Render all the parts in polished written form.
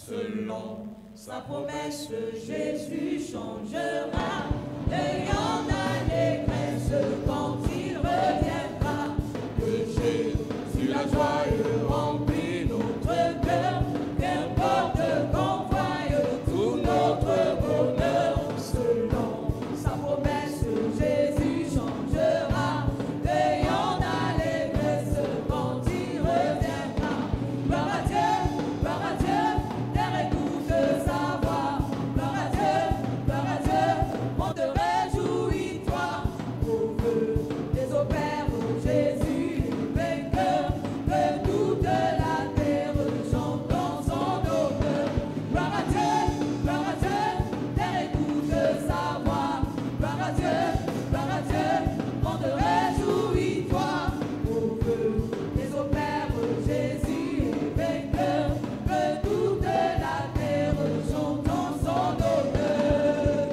Selon sa promesse, Jésus changera. Ayant l'allégresse quand il reviendra. Que Jésus la joie remplit notre cœur. Qu'importe qu'on voie tout notre bonheur. Selon sa promesse, Jésus changera. Ayant l'allégresse quand il reviendra. Gloire à Dieu, terre écoute sa voix. Gloire à Dieu, on te réjouit toi. Au feu des opères, Jésus est vainqueur. Que toute la terre chante en son honneur. Gloire à Dieu, terre écoute sa voix. Gloire à Dieu, on te réjouit toi. Au feu des opères, Jésus est vainqueur. Que toute la terre chante en son honneur.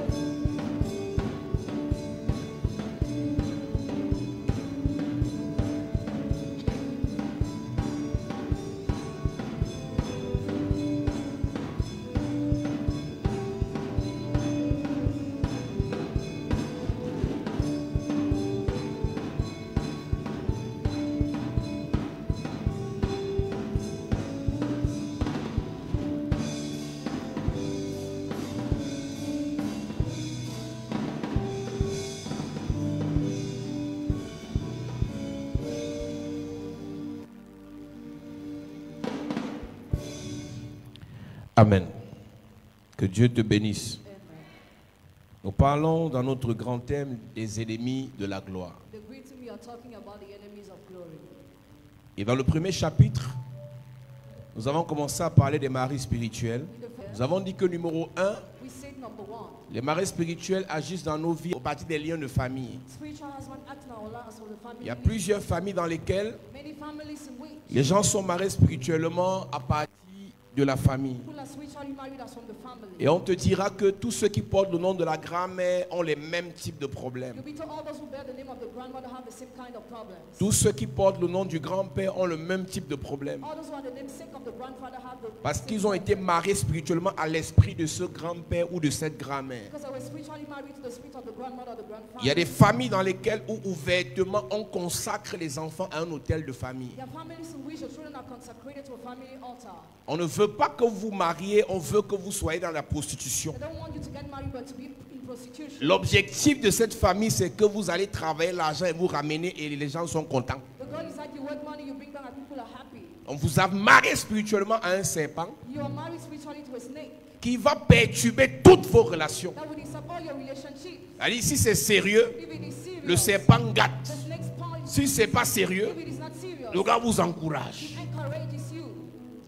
Amen. Que Dieu te bénisse. Nous parlons dans notre grand thème des ennemis de la gloire. The greeting we are talking about the enemies of glory. Et dans le premier chapitre, nous avons commencé à parler des maris spirituels. Nous avons dit que numéro 1, We said number one, les maris spirituels agissent dans nos vies au partir des liens de famille. spiritual husband act in our lives for the family. Il y a plusieurs familles dans lesquelles Many families in which les gens sont mariés spirituellement à partir de la famille. people are spiritually married as from the family. Et on te dira que tous ceux qui portent le nom de la grand-mère ont les mêmes types de problèmes. You'll be told all those who bear the name of the grandmother have the same kind of problems. Tous ceux qui portent le nom du grand-père ont le même type de problème. All those who are the namesake of the grandfather have the Parce same qu'ils ont été mariés spirituellement à l'esprit de ce grand-père ou de cette grand-mère. because they were spiritually married to the spirit of the grandmother or the grandfather. Il y a des familles dans lesquelles où ouvertement on consacre les enfants à un hôtel de famille. There are families in which the children are consecrated to a family altar. On ne veut pas que vous mariez, on veut que vous soyez dans la prostitution. They don't want you to get married but to be in prostitution. L'objectif de cette famille, c'est que vous allez travailler l'argent et vous ramener et les gens sont contents. The goal is that you work money, you bring down and people are happy. On vous a marié spirituellement à un serpent You are married spiritually to a snake. qui va perturber toutes vos relations. That will disturb all your relationships. C'est-à-dire, si c'est sérieux, If it is serious, le serpent gâte. the snake's point. Si c'est pas sérieux, If it is not serious, le gars vous encourage. it encourages you.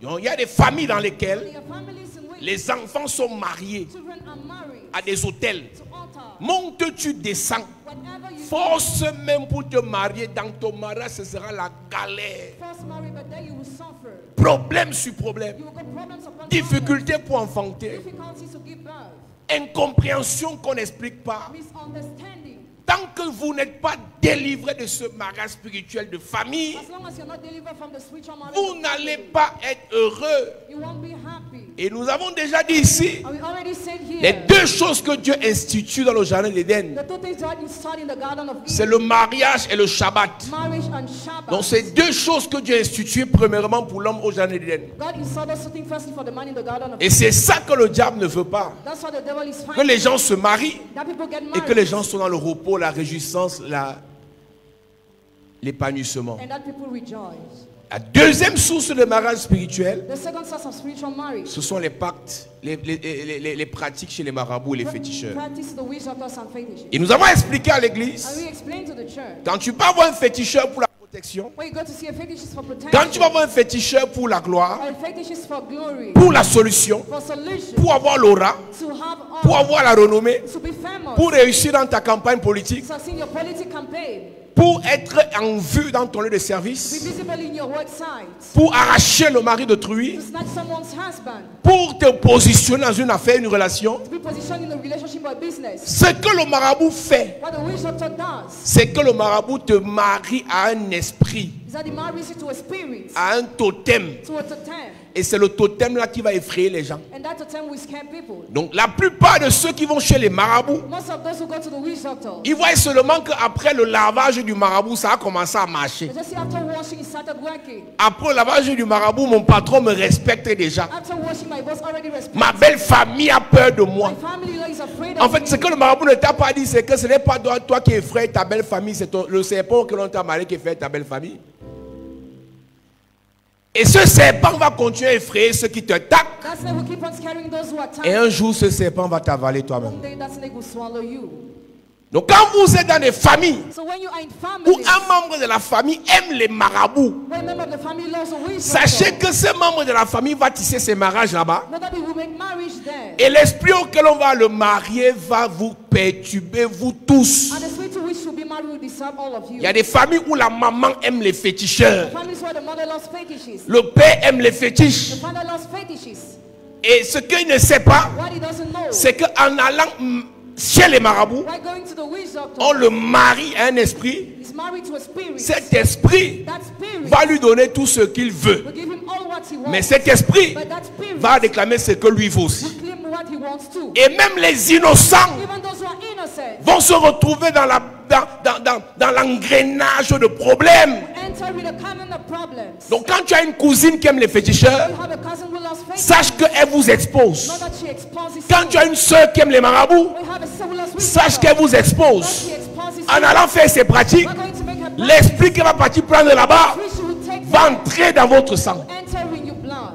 Donc, il y a des familles dans lesquelles There are families in which les enfants sont mariés children are married à des hôtels. to altar. Monte, tu descends. Whatever you Force même pour te marier. Dans ton mariage, ce sera la galère. first marry, but then you will suffer. Problème sur problème. You will get problems upon Difficulté pour enfanter. problems, difficulties to give birth, Incompréhension qu'on n'explique pas. misunderstanding. Tant que vous n'êtes pas délivré de ce mariage spirituel de famille, As long as you're not delivered from the spiritual marriage, vous of n'allez family, pas être heureux. you won't be happy. Et nous avons déjà dit ici, And we already said les here, deux choses que Dieu institue dans le jardin d'Éden, the two things God installed in the Garden of c'est Eden, le mariage et le Shabbat. marriage and Shabbat. Donc c'est deux choses que Dieu a instituées premièrement pour l'homme au jardin d'Éden. God installed something firstly for the man in the Garden of Et Eden. c'est ça que le diable ne veut pas. That's why the devil is Que fighting. les gens se marient That people get et married. que les gens soient dans le repos, la réjouissance, l'épanouissement. And that people rejoice. La deuxième source de mariage spirituel, The second source of spiritual marriage. ce sont les pactes, les pratiques chez les marabouts et les féticheurs. Practice the witch doctors and fetishes. Et nous avons expliqué à l'église, And we explain to the church. quand tu peux avoir un féticheur pour la protection, When you go to see a fetish is for protection. quand tu vas avoir un féticheur pour la gloire, Or a fetish is for glory. pour la solution, For solution. pour avoir l'aura, To have pour all. avoir la renommée, To be famous. pour réussir dans ta campagne politique, Succeed in your political campaign. pour être en vue dans ton lieu de Be service, visible in your work site. pour arracher le mari d'autrui, To snatch someone's husband. pour te positionner dans une affaire, une relation. To be positioned in a relationship or business. Ce que le marabout fait, What the witch doctor does c'est que le marabout te marie à un esprit, is that he marries you to a spirit, à un totem. to a totem. Et c'est le totem là qui va effrayer les gens. And that totem will scare people. Donc la plupart de ceux qui vont chez les marabouts, Most of those who go to the witch doctor, ils voient seulement qu'après le lavage du marabout, ça a commencé à marcher. they just see after washing it started working. Après le lavage du marabout, mon patron me respecte déjà. After washing, my boss already respects. Ma belle famille a peur de moi. My family is afraid En of fait, me. ce que le marabout ne t'a pas dit, c'est que ce n'est pas toi qui effraie ta belle famille, c'est le serpent que l'on t'a marié qui effraie ta belle famille. Et ce serpent va continuer à effrayer ceux qui te tapent. That snake will keep on scaring those who attack. Et un jour, ce serpent va t'avaler toi-même. One day that snake will swallow you. Donc quand vous êtes dans des familles So when you are in où family, un membre de la famille aime les marabouts, when a member of the family loves a witch sachez doctor, que ce membre de la famille va tisser ses mariages là-bas. nobody will make marriage there. Et l'esprit auquel on va le marier va vous perturber, vous tous. And the spirit to which will be married will disturb all of you. Il y a des familles où la maman aime les féticheurs. Families where the mother loves fetishes. Le père aime les The fétiches. father loves fetishes. Et ce qu'il ne sait pas, What he doesn't know, c'est qu'en allant chez les marabouts, by going to the witch doctor, on le marie à un esprit. he's married to a spirit. Cet esprit That spirit va lui donner tout ce qu'il veut. will give him all what he wants. Mais cet esprit But that spirit va réclamer ce que lui vaut aussi. will claim what he wants too. Et même les innocents Even those who are innocent vont se retrouver dans l'engrenage de problèmes. enter with a canon of problems. Donc quand tu as une cousine qui aime les féticheurs, You have a cousin who loves fetishes. sache qu'elle vous expose. Not that she exposes Quand you. tu as une soeur qui aime les marabouts, We have a sister who loves witch sache doctor. qu'elle vous Not expose. she exposes En you. allant faire ses pratiques, We're going to make her blind. l'esprit qui va partir prendre là-bas Which will take va entrer dans votre sang. enter in your blood.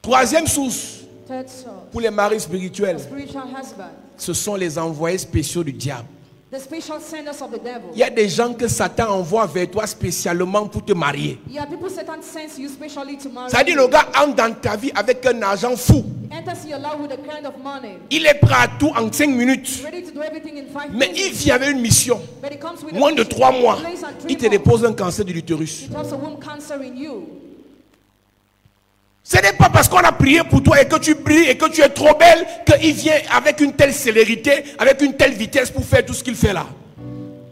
Troisième source Third source, pour les maris spirituels, spiritual husband. ce sont les envoyés spéciaux du diable. The special senders of the devil. Il y a des gens que Satan envoie vers toi spécialement pour te marier. Yeah, people Satan sends you specially to marry. Ça dit, le gars entre dans ta vie avec un argent fou. Enters your life with a kind of money. Il est prêt à tout en 5 minutes. Ready to do everything in 5 Mais minutes. il vient avec une mission. But it comes with a Moins de mission. 3 mois, Place and 3 il te months. dépose un cancer de l'utérus. It drops a womb cancer in you. Ce n'est pas parce qu'on a prié pour toi et que tu brilles et que tu es trop belle qu'il vient avec une telle célérité, avec une telle vitesse pour faire tout ce qu'il fait là.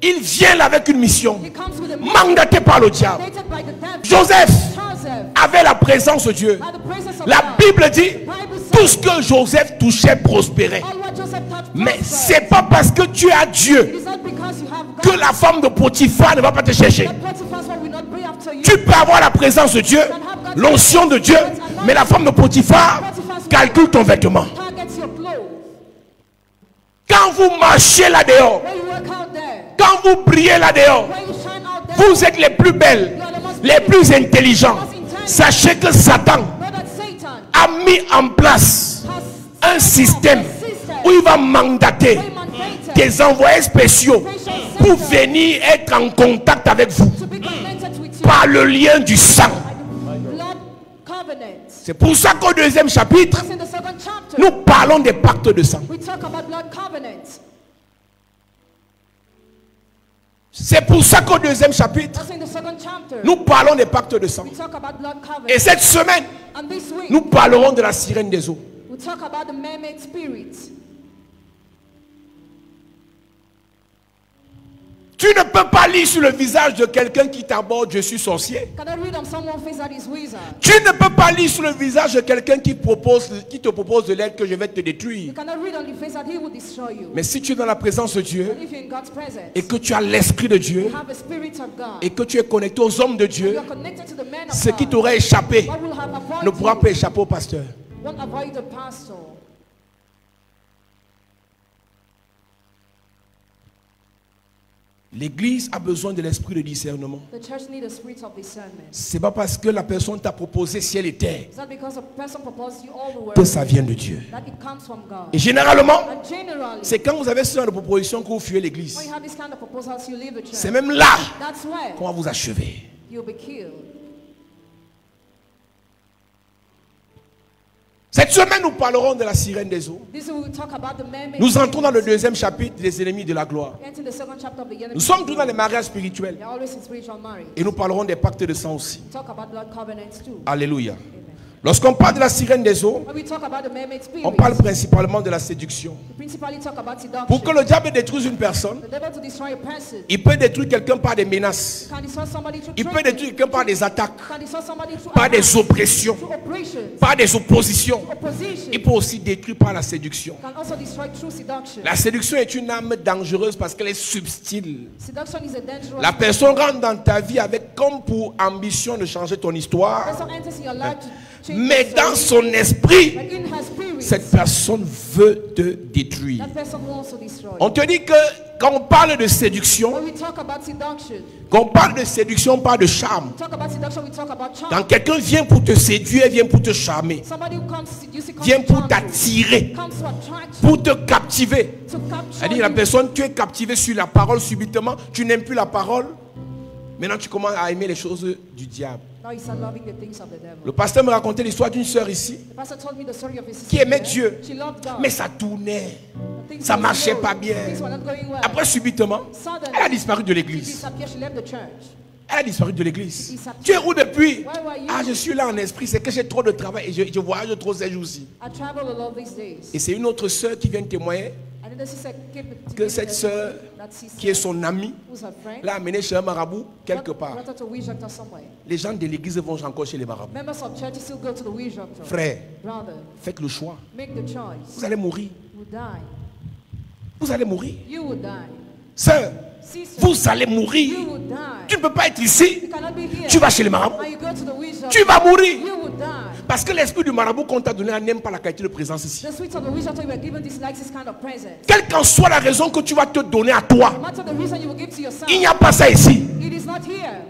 Il vient là avec une mission, He comes with a mission mandaté par le diable. created by the devil. Joseph Joseph, avait la présence de Dieu. by the presence of La God. Bible dit, tout ce que Joseph touchait prospérait. All what Joseph touched Mais prospered. c'est pas parce que tu as It Dieu is not because you have que God la femme de Potiphar ne va pas te chercher. that Potiphar's wife will not pray after you. Tu peux avoir la présence de Dieu, l'onction de Dieu, mais la femme de Potiphar calcule ton vêtement. Targets your clothes. Quand vous marchez là-dehors, When you work out there, quand vous brillez là-dehors, when you shine out there, vous êtes les plus belles, les plus intelligents. Sachez que Satan know that Satan a mis en place has un système où il va mandater mandated des envoyés spéciaux pour venir être en contact avec vous to be connected with you par le lien du sang. by the blood covenant. C'est pour ça qu'au deuxième chapitre, That's in the second chapter. nous parlons des pactes de sang. We talk about blood covenant. C'est pour ça qu'au deuxième chapitre, That's in the second chapter. nous parlons des pactes de sang. We talk about blood covenant. Et cette semaine, And this week, nous parlerons de la sirène des eaux. we talk about the mermaid spirit. Tu ne peux pas lire sur le visage de quelqu'un qui t'aborde, je suis sorcier. Cannot read on someone's face that is wizard. Tu ne peux pas lire sur le visage de quelqu'un qui te propose de l'aide que je vais te You détruire. cannot read on the face that he will destroy you. Mais si tu es dans la présence de Dieu But if you're in God's presence, et que tu as l'esprit de Dieu you have a spirit of God. et que tu es connecté aux hommes de You Dieu, are connected to the men of ce qui God. t'aurait échappé What will have avoided ne pourra you pas échapper au pasteur. won't avoid the pastor. L'église a besoin de l'esprit de discernement. The church needs a spirit of discernment. C'est pas parce que la personne t'a proposé ciel et terre It's not because a person proposed you all the world que ça vient de Dieu. that it comes from God. Et généralement, And generally, c'est quand vous avez ce genre de proposition que vous fuyez l'église. when you have this kind of proposals, you leave the church. C'est même là That's where qu'on va vous achever. you'll be killed. Cette semaine, nous parlerons de la sirène des eaux. This week we'll talk about the mermaid. Nous entrons dans le deuxième chapitre des ennemis de la gloire. Enter the second chapter of the Nous sommes tous dans les mariages spirituels. They're always in spiritual marriage. Et nous parlerons des pactes de sang aussi. Talk about blood covenants too. Alléluia. Amen. Lorsqu'on parle de la sirène des eaux, When we talk about the mermaid spirit, on parle principalement de la séduction. we principally talk about seduction. Pour que le diable détruise une personne, The devil to destroy a person. il peut détruire quelqu'un par des menaces. Can destroy somebody through Il peut threatening. détruire quelqu'un par des attaques, Can destroy somebody through par des attacks, oppressions, through operations, par des oppositions. opposition. Il peut aussi détruire par la séduction. Can also destroy through seduction. La séduction est une arme dangereuse parce qu'elle est subtile. Seduction is a dangerous. La personne rentre dans ta vie avec comme pour ambition de changer ton histoire, person enters in your life to change mais your dans story, son esprit, but in her spirit, cette personne veut te détruire. that person will also destroy. On te dit que quand on parle de séduction, When we talk about seduction, quand on parle de séduction, on parle de charme. talk about seduction, we talk about charm. Quand quelqu'un vient pour te séduire, vient pour te charmer, Somebody who comes to seduce you, comes vient to pour charm you, t'attirer, comes to attract you, pour te captiver. to capture C'est-à-dire la you. personne, tu es captivé sur la parole subitement, tu n'aimes plus la parole. Maintenant, tu commences à aimer les choses du diable. Now you start loving the things of the devil. Le pasteur me racontait l'histoire d'une sœur ici The pastor told me the story of his sister qui aimait here. Dieu, She loved God. mais ça tournait. Things ça were marchait slow. pas bien. Things were not going well. Après, subitement, Suddenly, elle a disparu de she l'église. disappeared. She left the church. Elle a disparu de l'église. She disappeared. Tu es où depuis? Where were you? Ah, je suis là en esprit. C'est que j'ai trop de travail et je voyage trop ces jours-ci. I travel a lot these days. Et c'est une autre sœur qui vient témoigner And then the sister que cette sœur, qui est son amie, who's her friend, l'a amenée chez un marabout quelque part. brought her to a witch doctor somewhere. Les gens de l'église vont encore chez les marabouts. Members of church still go to the witch doctor. Frère, Brother, faites le choix. make the choice. Vous allez mourir. You will die. Vous allez mourir. You will die. Sœur, Sister, vous allez mourir. you will die. Tu ne peux pas être ici. You cannot be here. Tu vas chez les marabouts. And you go to the witch doctor. Tu vas mourir. You will die. Parce que l'esprit du marabout qu'on t'a donné n'aime pas la qualité de présence ici. The sweet of the witch doctor you were given dislikes this kind of presence. Quelle qu'en soit la raison que tu vas te donner à toi, No matter the reason you will give to yourself, il n'y a pas ça ici. it is not here.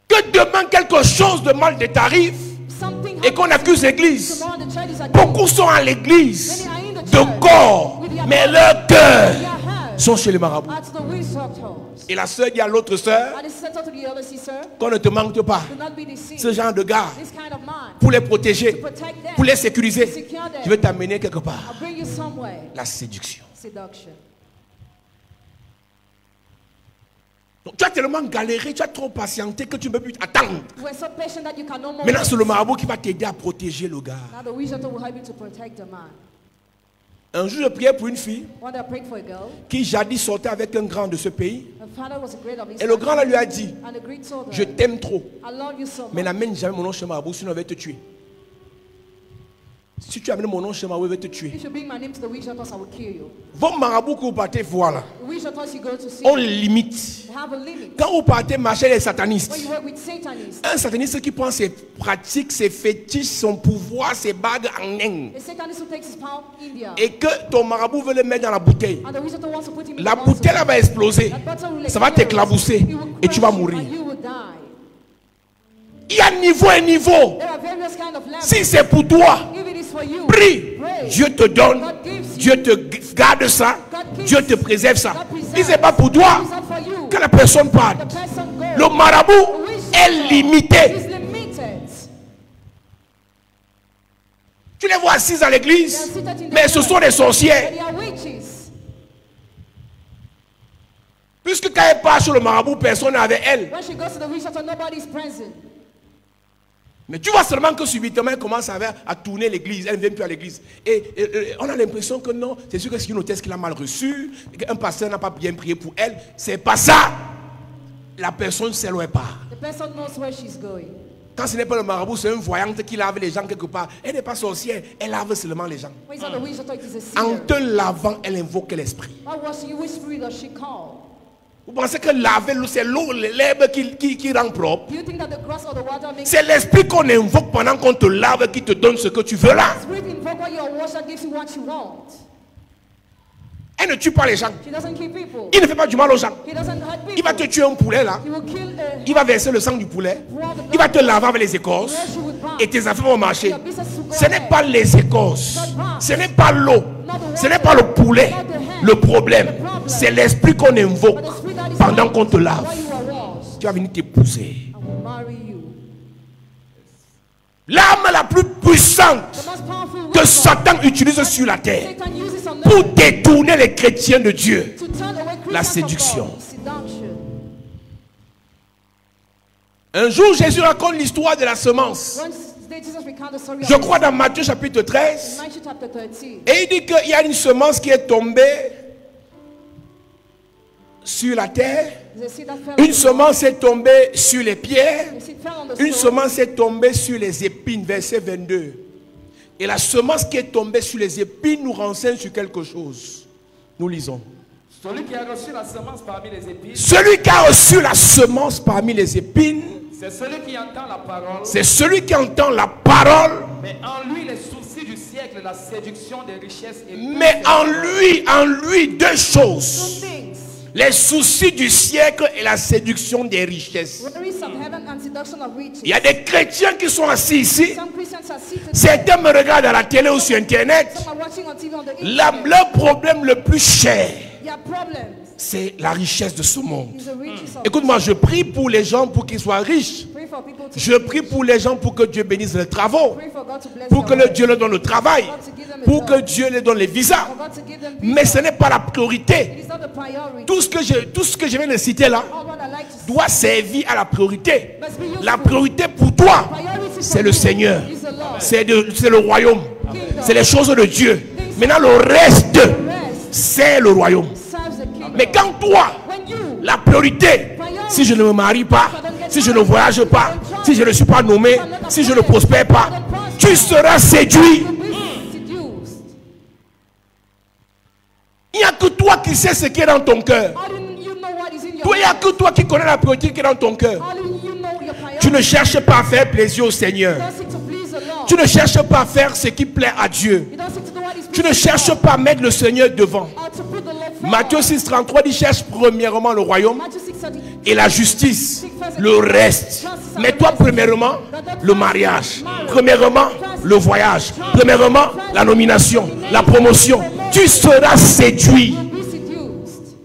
Que demain quelque chose de mal t'arrive Something et qu'on accuse l'église. tomorrow the church is against. Beaucoup sont à l'église Many are in the de church corps, with their mais body, leur cœur their heart sont chez les marabouts. at the witch doctors. Et la sœur dit à l'autre sœur And the sister to the other sister, qu'on ne te manque pas. do not be deceived. Ce genre de gars, This kind of man, pour les protéger, to protect them, pour les sécuriser, secure them. je vais t'amener quelque part. I'll bring you somewhere. La séduction. Seduction. Donc, tu as tellement galéré, tu as trop patienté que tu ne peux plus attendre. You were so patient that you can no more Maintenant, wait. c'est le marabout qui va t'aider à protéger le gars. Now the witch doctor will help you to protect the man. Un jour, je priais pour une fille One day I prayed for a girl. qui jadis sortait avec un grand de ce pays. Her father was a great of his Et le grand là lui a dit, and the great told her, je t'aime trop, I love you so mais much. n'amène jamais mon nom chez marabout, sinon je vais te tuer. Si tu amènes mon nom chez marabout, je vais te tuer. If you bring my name to the witch doctors, I will kill you. Vos marabouts que vous partez voir là, The witch doctors you go to see, on limite. they have a limit. Quand vous partez marcher les When satanistes, you work with Satanists, un sataniste qui prend ses pratiques, ses fétiches, son pouvoir, ses bagues en Inde, a Satanist who takes his power in India, et que ton marabout veut le mettre dans la bouteille, and the witch doctor wants to put him in la the bottle. bouteille là va exploser, That bottle will ça va explode. t'éclabousser It will et tu vas crush you, mourir. and you will die. Il y a niveau et niveau. There are various kind of levels. Si c'est pour toi, If it is for you, prie. pray. Dieu te donne, God gives you. Dieu te garde ça, God keeps. Dieu te préserve ça. God preserves. Si c'est pas pour toi, It is not for you. que la personne parte. The person goes. Le marabout The witch est doctor limité. is limited. Tu les vois assis à They are l'église, seated in the mais ce church, sont des sorcières. but they are witches. Puisque quand elle part sur le marabout, personne n'est avec elle. When she goes to the witch doctor, nobody is present. Mais tu vois seulement que subitement elle commence à tourner l'église, elle ne vient plus à l'église. Et on a l'impression que non, c'est sûr que c'est une hôtesse qui l'a mal reçue, qu'un pasteur n'a pas bien prié pour elle. C'est pas ça. La personne ne s'éloigne pas. The person knows where she's going. Quand ce n'est pas le marabout, c'est une voyante qui lave les gens quelque part. Elle n'est pas sorcière, elle lave seulement les gens. When it's not the witch doctor, it is a En seer. te lavant, elle invoque l'esprit. What was she? Which spirit does she call? Vous pensez que laver l'eau, c'est l'eau, l'herbe qui rend propre? Do you think that the grass or the water makes C'est l'esprit qu'on invoque pendant qu'on te lave qui te donne ce que tu veux là. spirit invoke when your wash that gives you what you want? Elle ne tue pas les gens. She doesn't kill people. Il ne fait pas du mal aux gens. He doesn't hurt people. Il va te tuer un poulet là. He will kill Il va verser le sang du poulet. Il va te laver avec les écorces. wash you with blood. Et tes affaires vont marcher. Your business will go Ce n'est ahead. pas les écorces. Ce n'est pas l'eau. Ce n'est pas le poulet. Le problème, c'est l'esprit qu'on invoque But the spirit that is pendant qu'on te lave. while you are washed, Tu vas venir t'épouser. I will marry you. L'arme la plus puissante The most powerful que weapon Satan utilise sur la terre Satan uses on pour earth détourner les chrétiens de Dieu, to turn away la Christians from séduction. God. Seduction. Un jour, Jésus raconte l'histoire de la semence. One day Jesus recounted the story of Je crois dans Matthieu chapitre 13. Matthew chapter 13. Et il dit qu'il y a une semence qui est tombée sur la terre. The seed that fell Une semence est tombée sur les pierres. The seed fell on the Une stone. semence est tombée sur les épines, verset 22. Et la semence qui est tombée sur les épines nous renseigne sur quelque chose. Nous lisons. Celui qui a reçu la semence parmi les épines, Celui qui a reçu la semence parmi les épines, c'est celui qui entend la parole, c'est celui qui entend la parole, mais en lui les soucis du siècle, la séduction des richesses et mais en lui deux Two choses. things. Les soucis du siècle et la séduction des richesses. Worries of heaven and seduction of riches. Il y a des chrétiens qui sont assis ici. Some Christians are seated. Certains me regardent à la télé ou sur Internet. Some are watching on TV on the internet. Leur problème le plus cher, Their problems c'est la richesse de ce monde. is the riches of Écoute-moi, je prie pour les gens pour qu'ils soient riches. Pray for people to Je be prie rich. pour les gens pour que Dieu bénisse leurs travaux. Pray for God to bless Pour que their le work. Dieu leur donne le travail. Pour que Dieu leur donne les visas. For God to give them Mais visa. ce n'est pas la priorité. It is not the priority. Tout ce que je viens de citer là All what I like to see doit servir à la priorité. must be useful. La priorité pour toi, Priority c'est for le you Seigneur. is the Lord. C'est le royaume. C'est les choses de Dieu. Maintenant, le reste, The rest c'est le royaume. serves the kingdom. Mais quand toi, When you la priorité, si je ne me marie pas, si je ne voyage pas, si je ne suis pas nommé, si je ne prospère pas, tu seras séduit. will be seduced. Il n'y a que toi qui sais ce qui est dans ton cœur. How do you know what is in your Toi, il n'y a heart? que toi qui connais la priorité qui est dans ton cœur. How do you know your priority? Tu ne cherches pas à faire plaisir au Seigneur. You don't seek to please the Lord. Tu ne cherches pas à faire ce qui plaît à Dieu. You don't seek to do what is Tu ne pleasing to cherches God. pas à mettre le Seigneur devant. Or to put the Lord forward. Matthieu 6,33 dit cherche premièrement le royaume Matthew 6:30. et la justice, le reste. Mais toi, premièrement, le mariage. Premièrement, le voyage. Premièrement, la nomination, la promotion. Tu seras séduit. You'll be seduced.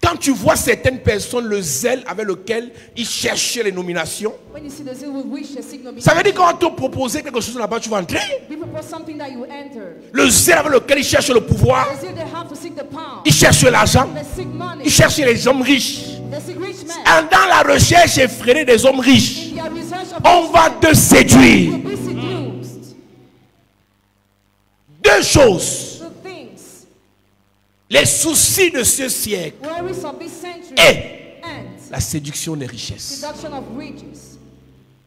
Quand tu vois certaines personnes, le zèle avec lequel ils cherchaient les nominations, When you see the zeal with which they seek ça nomination, veut dire qu'on va te proposer quelque chose là-bas, tu vas entrer. we propose something that you enter. Le zèle avec lequel ils cherchent le pouvoir, The zeal they have to seek the power. ils cherchent l'argent, They seek money. ils cherchent les hommes riches. They seek rich men. Et dans la recherche effrénée des hommes riches, In their research of on va te séduire. you'll be seduced. Deux choses. Two things. Les soucis de ce siècle Worries of this century et and la séduction des richesses. seduction of riches.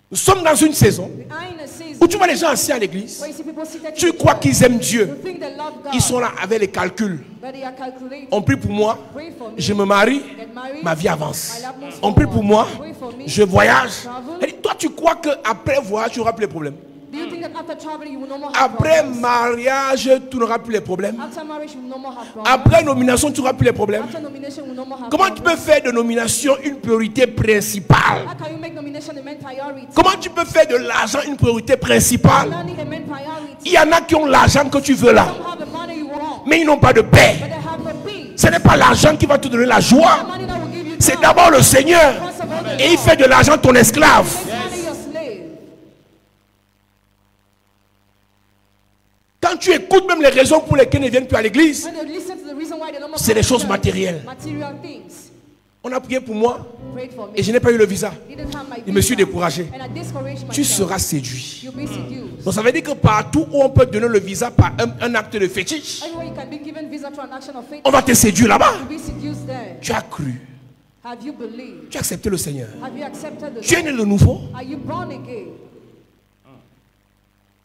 Nous sommes dans une saison We are in a season où tu vois les gens assis à l'église. where you see people seated Tu in the crois church. qu'ils aiment You Dieu. think they love God, Ils sont là avec les calculs. but they are calculating. On prie pour moi. Pray for me. Je me marie. Get married. Ma vie avance. My life moves On prie pour moi. Pray for me. Je voyage. Travel. Et toi, tu crois qu'après voyage, tu n'auras plus les problèmes. Do you think that after traveling you will no more have Après problems? mariage, tu n'auras plus les problèmes. After marriage you will no more have problems. Après nomination, tu n'auras plus les problèmes. After nomination you will no more have Comment tu problems. peux faire de nomination une priorité principale? How can you make nomination a main priority? Comment tu peux faire de l'argent une priorité principale? Money a main priority. Il y en a qui ont l'argent que tu veux là, Some have the money you want, mais ils n'ont pas de paix. but they have no peace. Ce n'est pas l'argent qui va te donner la The joie. money that will give you C'est joy. d'abord le Seigneur. First of all, the Et il fait de l'argent ton esclave. money your slave. Quand tu écoutes même les raisons pour lesquelles ils ne viennent plus à l'église, When you listen to the reason why they no more c'est des come to choses church, matérielles. Material things. On a prié pour moi Prayed for me. et je n'ai pas eu le visa. Didn't have my Je me suis visa, découragé. and I discouraged Tu myself. seras séduit. You'll be seduced. Donc ça veut dire que partout où on peut donner le visa par un acte de fétiche, Everywhere you can be given visa through an action of faith, on va te séduire là-bas. you'll be seduced there. Tu as cru. Have you believed? Tu as accepté le Seigneur. Have you accepted the Tu es Lord? né de nouveau. Are you born again?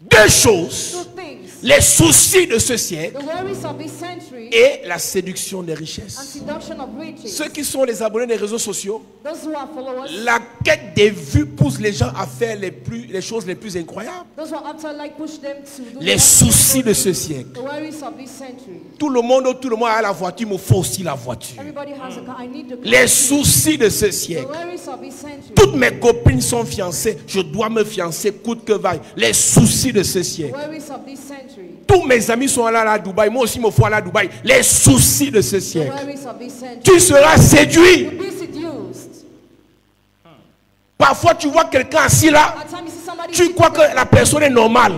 Deux choses. Two things. Les soucis de ce siècle The worries of this century et la séduction des and richesses. seduction of riches. Ceux qui sont les abonnés des réseaux sociaux, Those who are followers, la quête des vues pousse les gens à faire les choses les plus incroyables. those who are after light push them to do Les what- soucis de ce siècle. The worries of this century. Tout le monde a la voiture, il me faut aussi la voiture. Everybody has a car. I need the car. Les soucis de ce The siècle. worries of this century. Toutes mes copines sont fiancées. Je dois me fiancer coûte que vaille. Les soucis de ce The siècle. worries of this century. Tous mes amis sont allés à Dubaï. Moi aussi, il me faut aller à Dubaï. Les soucis de ce The siècle. worries of this century. Tu seras séduit. You'll be seduced. Parfois, tu vois quelqu'un assis là. At times you see somebody Tu sitting crois que there, la personne est normale.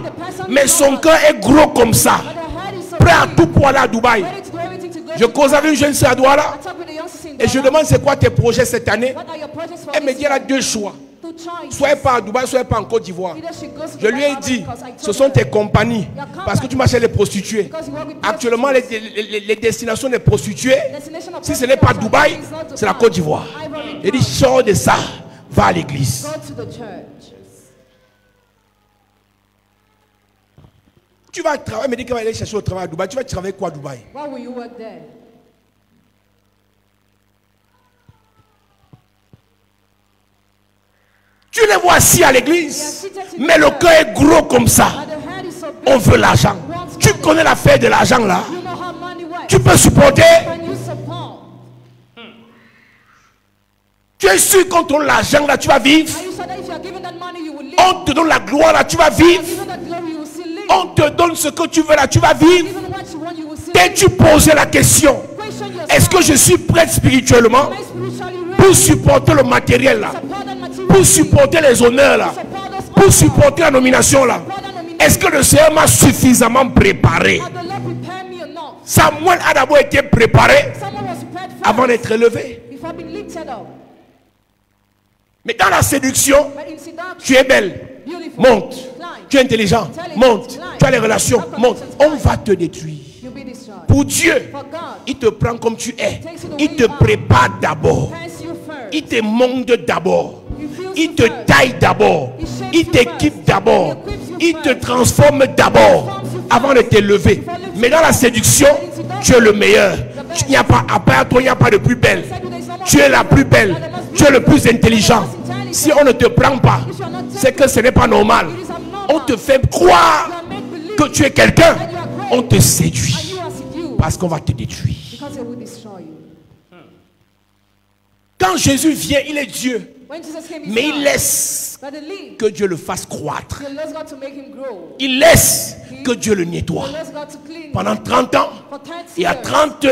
Mais son cœur est gros comme ça. but their head is so Prêt à big, tout pour aller à Dubaï. ready to do everything to go Je to cause avec une jeune sœur à Douala. I talk with the youngsters in Et je Dollar. demande c'est quoi tes projets cette année. What are your projects for Elle me this dit elle a year? 2 choix. Two choices. Soit pas à Dubaï, soit pas en Côte d'Ivoire. Either she goes to Je lui ai Dubai dit, because I ce told sont her, tes compagnies. Parce que tu marches chez les prostituées. because you work with Actuellement, prostitutes. les destinations des prostituées, Destination of si ce n'est pas prostitution Dubaï, is not c'est la Dubai. Côte d'Ivoire. Ivory Il dit, Coast. sors de ça, va à l'église. Go to the church. Tu vas travailler, elle me dit qu'elle va aller chercher au travail à Dubaï. Tu vas travailler quoi à Dubaï? Why will you work there? Tu les vois assis à l'église, mais le cœur est gros comme ça. But the head is so big. On veut l'argent. Tu connais l'affaire de l'argent là. You know how money works. Tu peux supporter. Can you support? Tu es sûr qu'on te donne l'argent là, tu vas vivre. Are you sure that if you are given that money, you will live? On te donne la gloire là, tu vas vivre. Given that glory, you will still live. On te donne ce que tu veux là, tu vas vivre. Even what you want, you will still T'es-tu posé la question? question yourself. Est-ce que je suis prêt spirituellement Am I spiritually ready? pour supporter le matériel là, Support that material. pour supporter les honneurs là, Support those pour honors. supporter la nomination là? Support that nomination. Est-ce que le Seigneur m'a suffisamment préparé? Has the Lord prepared me enough? Samuel a d'abord été préparé Someone was prepared first avant d'être élevé. before being lifted up. Mais dans la séduction, But in seduction, tu es belle, beautiful, monte. climb, Tu es intelligent, monte. Tu as les relations, monte. On va te détruire. you'll be destroyed. Pour Dieu, For God, il te prend comme tu es. Il te prépare d'abord. thanks you first. Il te monte d'abord. He fills Il you te first. taille d'abord. He shapes Il you t'équipe first. d'abord. He equips you Il te first. transforme d'abord avant de t'élever. Mais dans la séduction, tu es le meilleur. Il n'y a pas, à part toi, il n'y a pas de plus belle. Tu es la plus belle. Tu es le plus intelligent. Si on ne te prend pas, c'est que ce n'est pas normal. On te fait croire You are made believe que tu es quelqu'un. that you are great. On te And séduit you are seduced parce qu'on va te détruire. because it will destroy you. Quand Jésus vient, il est Dieu. When Jesus came, Mais he il laisse but the lead, que Dieu le fasse croître. he allows God to make him grow. Il laisse que Dieu le nettoie. He allows God to clean Pendant him. 30 ans. For 30 Et à years, 30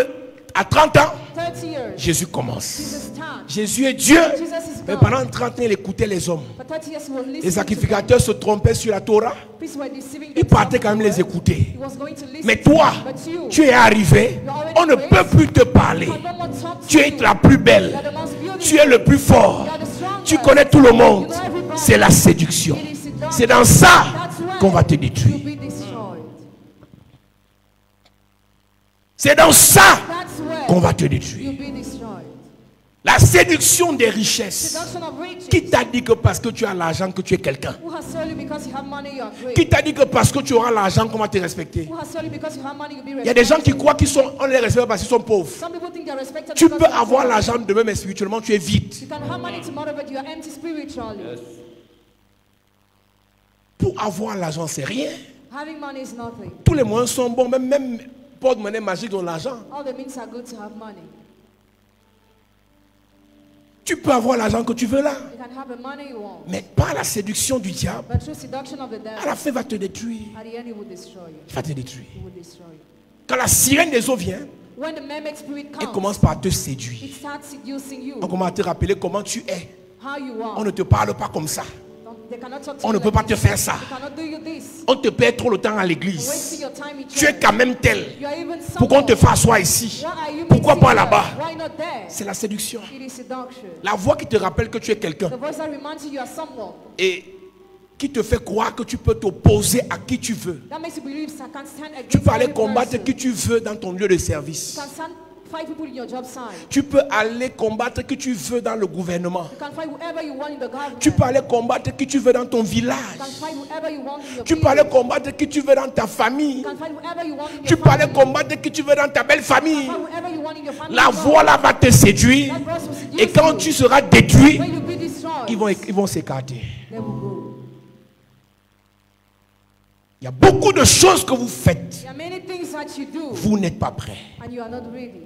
ans, 30 years, Jésus commence. Jesus stand. Jésus est Dieu. Jesus is Mais God. pendant 30 ans, il écoutait les hommes. For 30 years, he was listening Les to sacrificateurs se trompaient sur la Torah. God. People were deceiving Il themselves partait quand même with les words. écouter. He was going to listen Mais to toi, them. But you, tu es arrivé. On ne peut plus te parler. can no more talk to Tu es you. la plus belle. You are the most beautiful. Tu es le plus fort. You are the strongest. Tu connais tout le monde. You know everybody. C'est la séduction. It is seduction. C'est dans ça That's why qu'on va te you'll détruire. be destroyed. C'est dans ça That's where qu'on va te détruire. you'll be destroyed. La séduction des richesses. Seduction of riches. Qui t'a dit que parce que tu as l'argent que tu es quelqu'un? Who has sold you because you have money, you are great? Qui t'a dit que parce que tu auras l'argent qu'on va te respecter? Who has sold you because you have money, you'll be Il y a des gens qui respected? croient qu'on les respecte parce qu'ils sont pauvres. Some people think they're respected Tu because peux they are avoir poor. l'argent demain, mais spirituellement, tu es vide. You can have money tomorrow, but you are empty spiritually. Pour avoir l'argent, c'est rien. Having money is nothing. Tous les moyens sont bons, même porte-monnaie magique dans l'argent. All the means are good to have money. Tu peux avoir l'argent que tu veux là, You can have the money you want, mais pas la séduction du diable. but through seduction of the À devil, la fin, il va te détruire. at the end, it will destroy you. Il va te détruire. It will destroy you. Quand la sirène des eaux vient, When the mermaid spirit elle comes, commence par te séduire. it starts seducing you. On commence à te rappeler comment tu es. How you On are. ne te parle pas comme ça. They cannot talk to On you ne peut like pas te this. faire ça. They cannot do you this. On te perd trop le temps à Wasting l'église. your time in Tu es church. quand même tel. You are even Pourquoi on te someone. fait asseoir ici? Why are you Pourquoi meeting pas here? là-bas? Why not there? C'est la séduction. It is seduction. La voix qui te rappelle que tu es quelqu'un The voice that reminds you you are someone. et qui te fait croire que tu peux t'opposer à qui tu veux. That makes you believe you can stand against Tu peux aller every combattre person. qui tu veux dans ton lieu de service. You can stand, fight people in your job site. Tu peux aller combattre qui tu veux dans le gouvernement. You can fight whoever you want in the government. Tu peux aller combattre qui tu veux dans ton village. You can fight whoever you want in your Tu peux aller village. combattre qui tu veux dans ta famille. You can fight whoever you want in Tu your peux aller family. combattre qui tu veux dans ta belle famille. Fight whoever you want in your family. La voix là va te séduire. That voice will seduce Et quand you. tu seras détruit, When you be destroyed, ils vont s'écarter. they will go. Il y a beaucoup de choses que vous faites. There are many things that you do Vous n'êtes pas prêts. and you are not ready.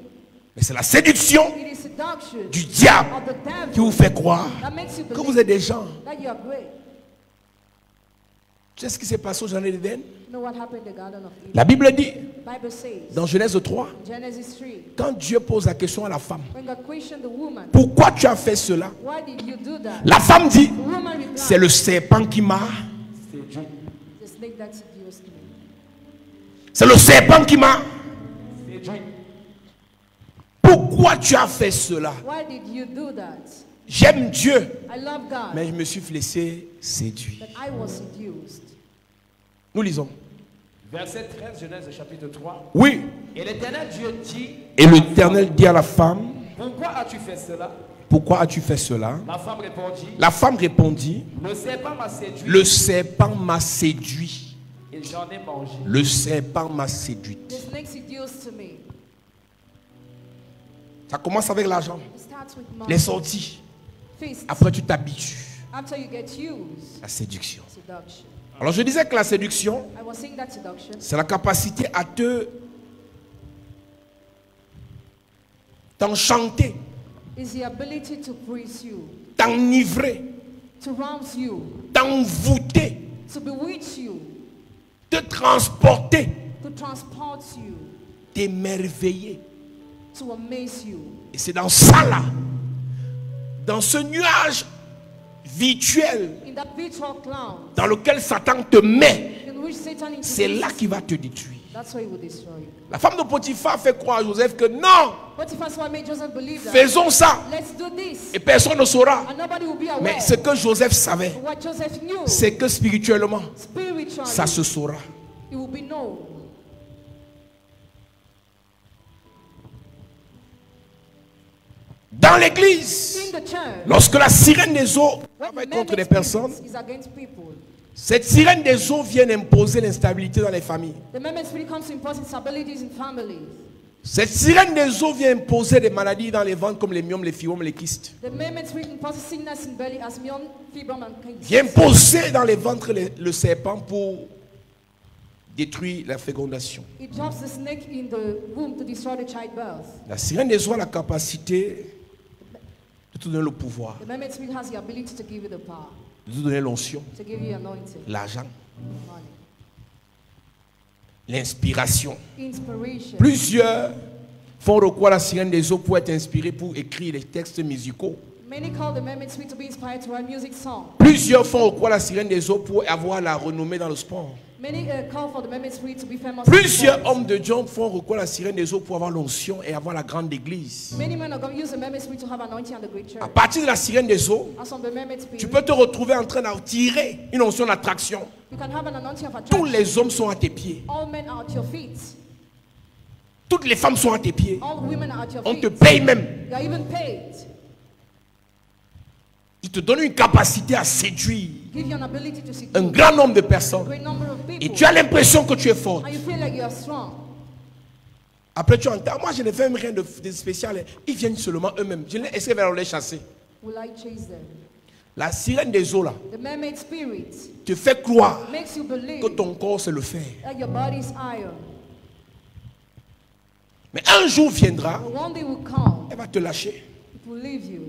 Mais c'est la séduction It is seduction du diable of the devil qui vous fait croire that makes you que vous believe êtes des gens. that you are great. Tu sais ce qui s'est passé au jardin d'Éden? You know what happened in the Garden of Eden? La Bible dit, Bible says, dans Genèse 3, Genesis 3, quand Dieu pose la question à la femme, when God questioned the woman, pourquoi tu as fait cela? why did you do that? La femme dit, The woman replied, c'est le serpent qui m'a. the snake that seduced me. C'est le serpent qui m'a. Pourquoi tu as fait cela? Why did you do that? J'aime Dieu, I love God, mais je me suis laissé séduire. but I was seduced. Nous lisons. Verset 13, Genèse chapitre 3. Oui. Et l'Éternel Dieu dit, Et l'Éternel dit à la femme, pourquoi as-tu fait cela? pourquoi as-tu fait cela? La femme répondit, La femme répondit, le serpent m'a séduit le serpent m'a séduit. et j'en ai mangé. Le serpent m'a séduite. The snake seduced me. Ça commence avec l'argent, It starts with les money. sorties. Feast. Après, tu t'habitues. After you get used, La séduction. seduction. Alors, je disais que la séduction, I was saying that seduction c'est la capacité à t'enchanter, is the ability to please you, t'enivrer, to rouse you, t'envoûter, to bewitch you, te transporter, to transport you, t'émerveiller. to amaze you. Et c'est dans ça là, dans ce nuage virtuel In that virtual cloud dans lequel Satan te met, in which Satan c'est introduces, là qu'il va te détruire. that's why he will destroy you. La femme de Potiphar fait croire à Joseph que non, But if that's what made Joseph believe that, faisons ça let's do this, et personne ne saura. and nobody will be aware. Mais ce que Joseph savait, What Joseph knew, c'est que spirituellement, spiritually, ça se saura. it will be known. Dans l'église, In the church, lorsque la sirène des eaux when travaille the contre man les personnes, is against people, cette sirène des eaux vient imposer l'instabilité dans les familles. the man spirit comes to impose instabilities in families. Cette sirène des eaux vient imposer des maladies dans les ventres comme les myomes, les fibromes, les kystes. The man spirit imposes sickness in belly as myom, fibrom, and cancer. Vient imposer dans les ventres le serpent pour détruire la fécondation. It drops the snake in the womb to destroy the childbirth. La sirène des eaux a la capacité de te donner le pouvoir, The man spirit has the ability to give you the power, de te donner l'onction, to give you anointing, l'argent, money, l'inspiration. inspiration. Plusieurs font recours à la sirène des eaux pour être inspirés pour écrire les textes musicaux. Many call the man spirit to be inspired to write music song. Plusieurs font recours à la sirène des eaux pour avoir la renommée dans le sport. Many call for the man spirit to be famous. Plusieurs in sports. hommes de Dieu font recours à la sirène des eaux pour avoir l'onction et avoir la grande église. Many men are going to use the man spirit to have anointing and the great church. À partir de la sirène des eaux, As on the man spirit, tu peux te retrouver en train d'attirer une onction d'attraction. you can have an anointing of Tous attraction. les hommes sont à tes pieds. All men are at your feet. Toutes les femmes sont à tes pieds. All women are at your On feet. te paye même. You are even paid. Il te donne une capacité à séduire Give you an ability to seduce un grand nombre de a personnes. great number of Et people. tu as l'impression que tu es fort. And you feel like you are strong. Après tu entends, moi je ne fais même rien de spécial. Ils viennent seulement eux-mêmes. Je ne essaie de les chasser. Will I chase them? La sirène des eaux là The mermaid spirit te fait croire makes you believe que ton corps c'est le fer. that your body is iron. Mais un jour viendra, But one day will come, elle va te lâcher. it will leave you.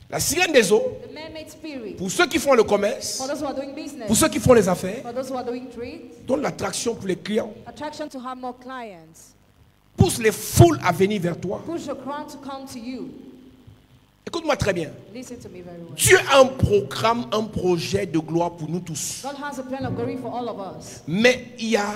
La sirène des eaux, The mermaid spirit, pour ceux qui font le commerce, for those who are doing business, pour ceux qui font les affaires, for those who are doing trade, donne l'attraction pour les clients. attraction to have more clients, Pousse les foules à venir vers toi. push the crowd to come to you. Écoute-moi très bien. Listen to me very well. Dieu a un programme, un projet de gloire pour nous tous. God has a plan of glory for all of us, Mais il y a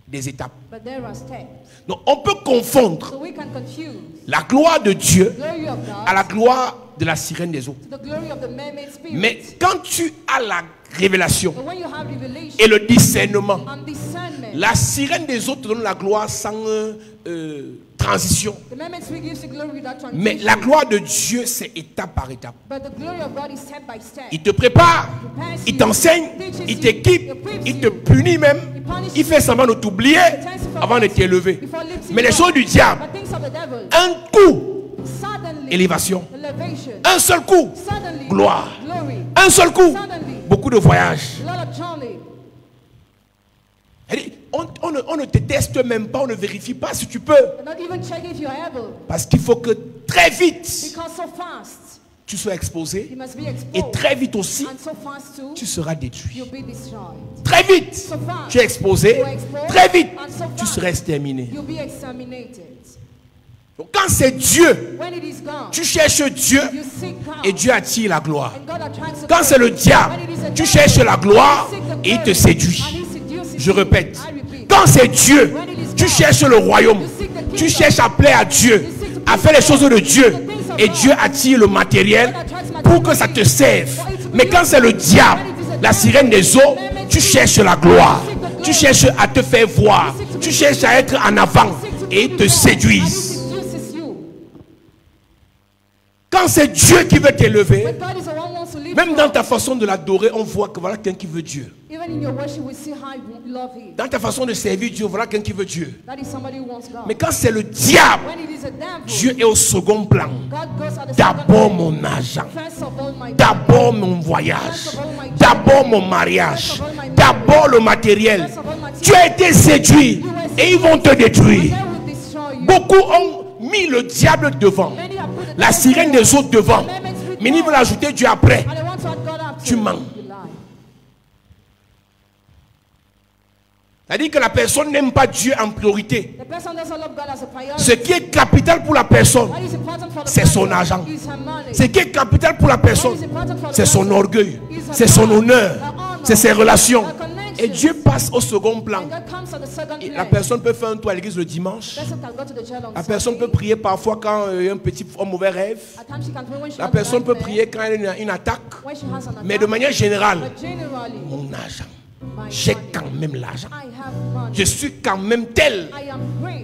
des étapes. but there are steps. Donc on peut confondre So we can confuse la gloire de Dieu glory of à la God gloire de la sirène des eaux. to the glory of the mermaid spirit. Mais quand tu as la révélation But when you have revelation et le discernement, and discernment, la sirène des eaux te donne la gloire sans transition. the mermaid spirit gives you glory without transition. Mais la gloire de Dieu, c'est étape par étape. But the glory of God is step by step. Il te prépare, il t'enseigne, il t'équipe, il te punit même, il fait semblant de t'oublier avant de t'élever. Mais les choses du diable, But things of the devil, un coup, suddenly, élévation. elevation, Un seul coup, suddenly, gloire. glory, Un seul coup, suddenly, beaucoup de voyages. a lot of journey. Elle dit, on ne te teste même pas, on ne vérifie pas si tu peux. But not even check if you're able. Parce qu'il faut que très vite, Because so fast, tu sois exposé. you must be Et exposed. très vite aussi, And so fast too, tu seras détruit. you'll be destroyed. Très vite, tu es exposé. Très vite, tu seras exterminé. You'll be exterminated. Donc quand c'est Dieu, When it is gone, tu cherches Dieu you seek God. et Dieu attire la gloire. And God attracts the Quand c'est le glory. diable, When it is the tu devil, cherches la gloire you seek the et il te glory. séduit. And he seduces Je you. répète. I repeat. Quand c'est Dieu, tu cherches le royaume Tu cherches à plaire à Dieu, à faire les choses de Dieu. Et Dieu attire le matériel pour que ça te serve. Mais quand c'est le diable, la sirène des eaux, tu cherches la gloire. Tu cherches à te faire voir. Tu cherches à être en avant. Et il te séduise. Quand c'est Dieu qui veut t'élever, même dans ta façon de l'adorer, on voit que voilà quelqu'un qui veut Dieu. Dans ta façon de servir Dieu, voilà quelqu'un qui veut Dieu. Mais quand c'est le diable, Dieu est au second plan. D'abord mon argent, d'abord mon voyage, d'abord mon mariage, d'abord le matériel. Tu as été séduit et ils vont te détruire. Beaucoup ont mis le diable devant, la sirène des autres devant, mais ils veulent ajouter Dieu après. Tu mens. C'est-à-dire que la personne n'aime pas Dieu en priorité. Ce qui est capital pour la personne, c'est son argent. Ce qui est capital pour la personne, c'est son orgueil, c'est son honneur, c'est ses relations. Et Dieu passe au second plan. Et la personne peut faire un tour à l'église le dimanche. La personne peut prier parfois quand il y a un mauvais rêve. La personne peut prier quand il y a une attaque. Mais de manière générale, mon argent, j'ai quand même l'argent. Je suis quand même tel.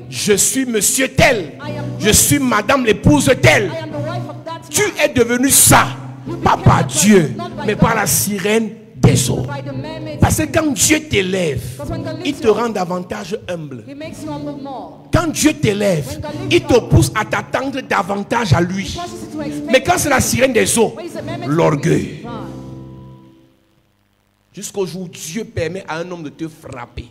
Je suis monsieur tel. Je suis madame l'épouse telle. Tu es devenu ça, pas par Dieu, mais par la sirène des eaux. Parce que quand Dieu t'élève, il te rend davantage humble. Quand Dieu t'élève, il te pousse à t'attendre davantage à lui. Mais quand c'est la sirène des eaux, l'orgueil. Jusqu'au jour où Dieu permet à un homme de te frapper.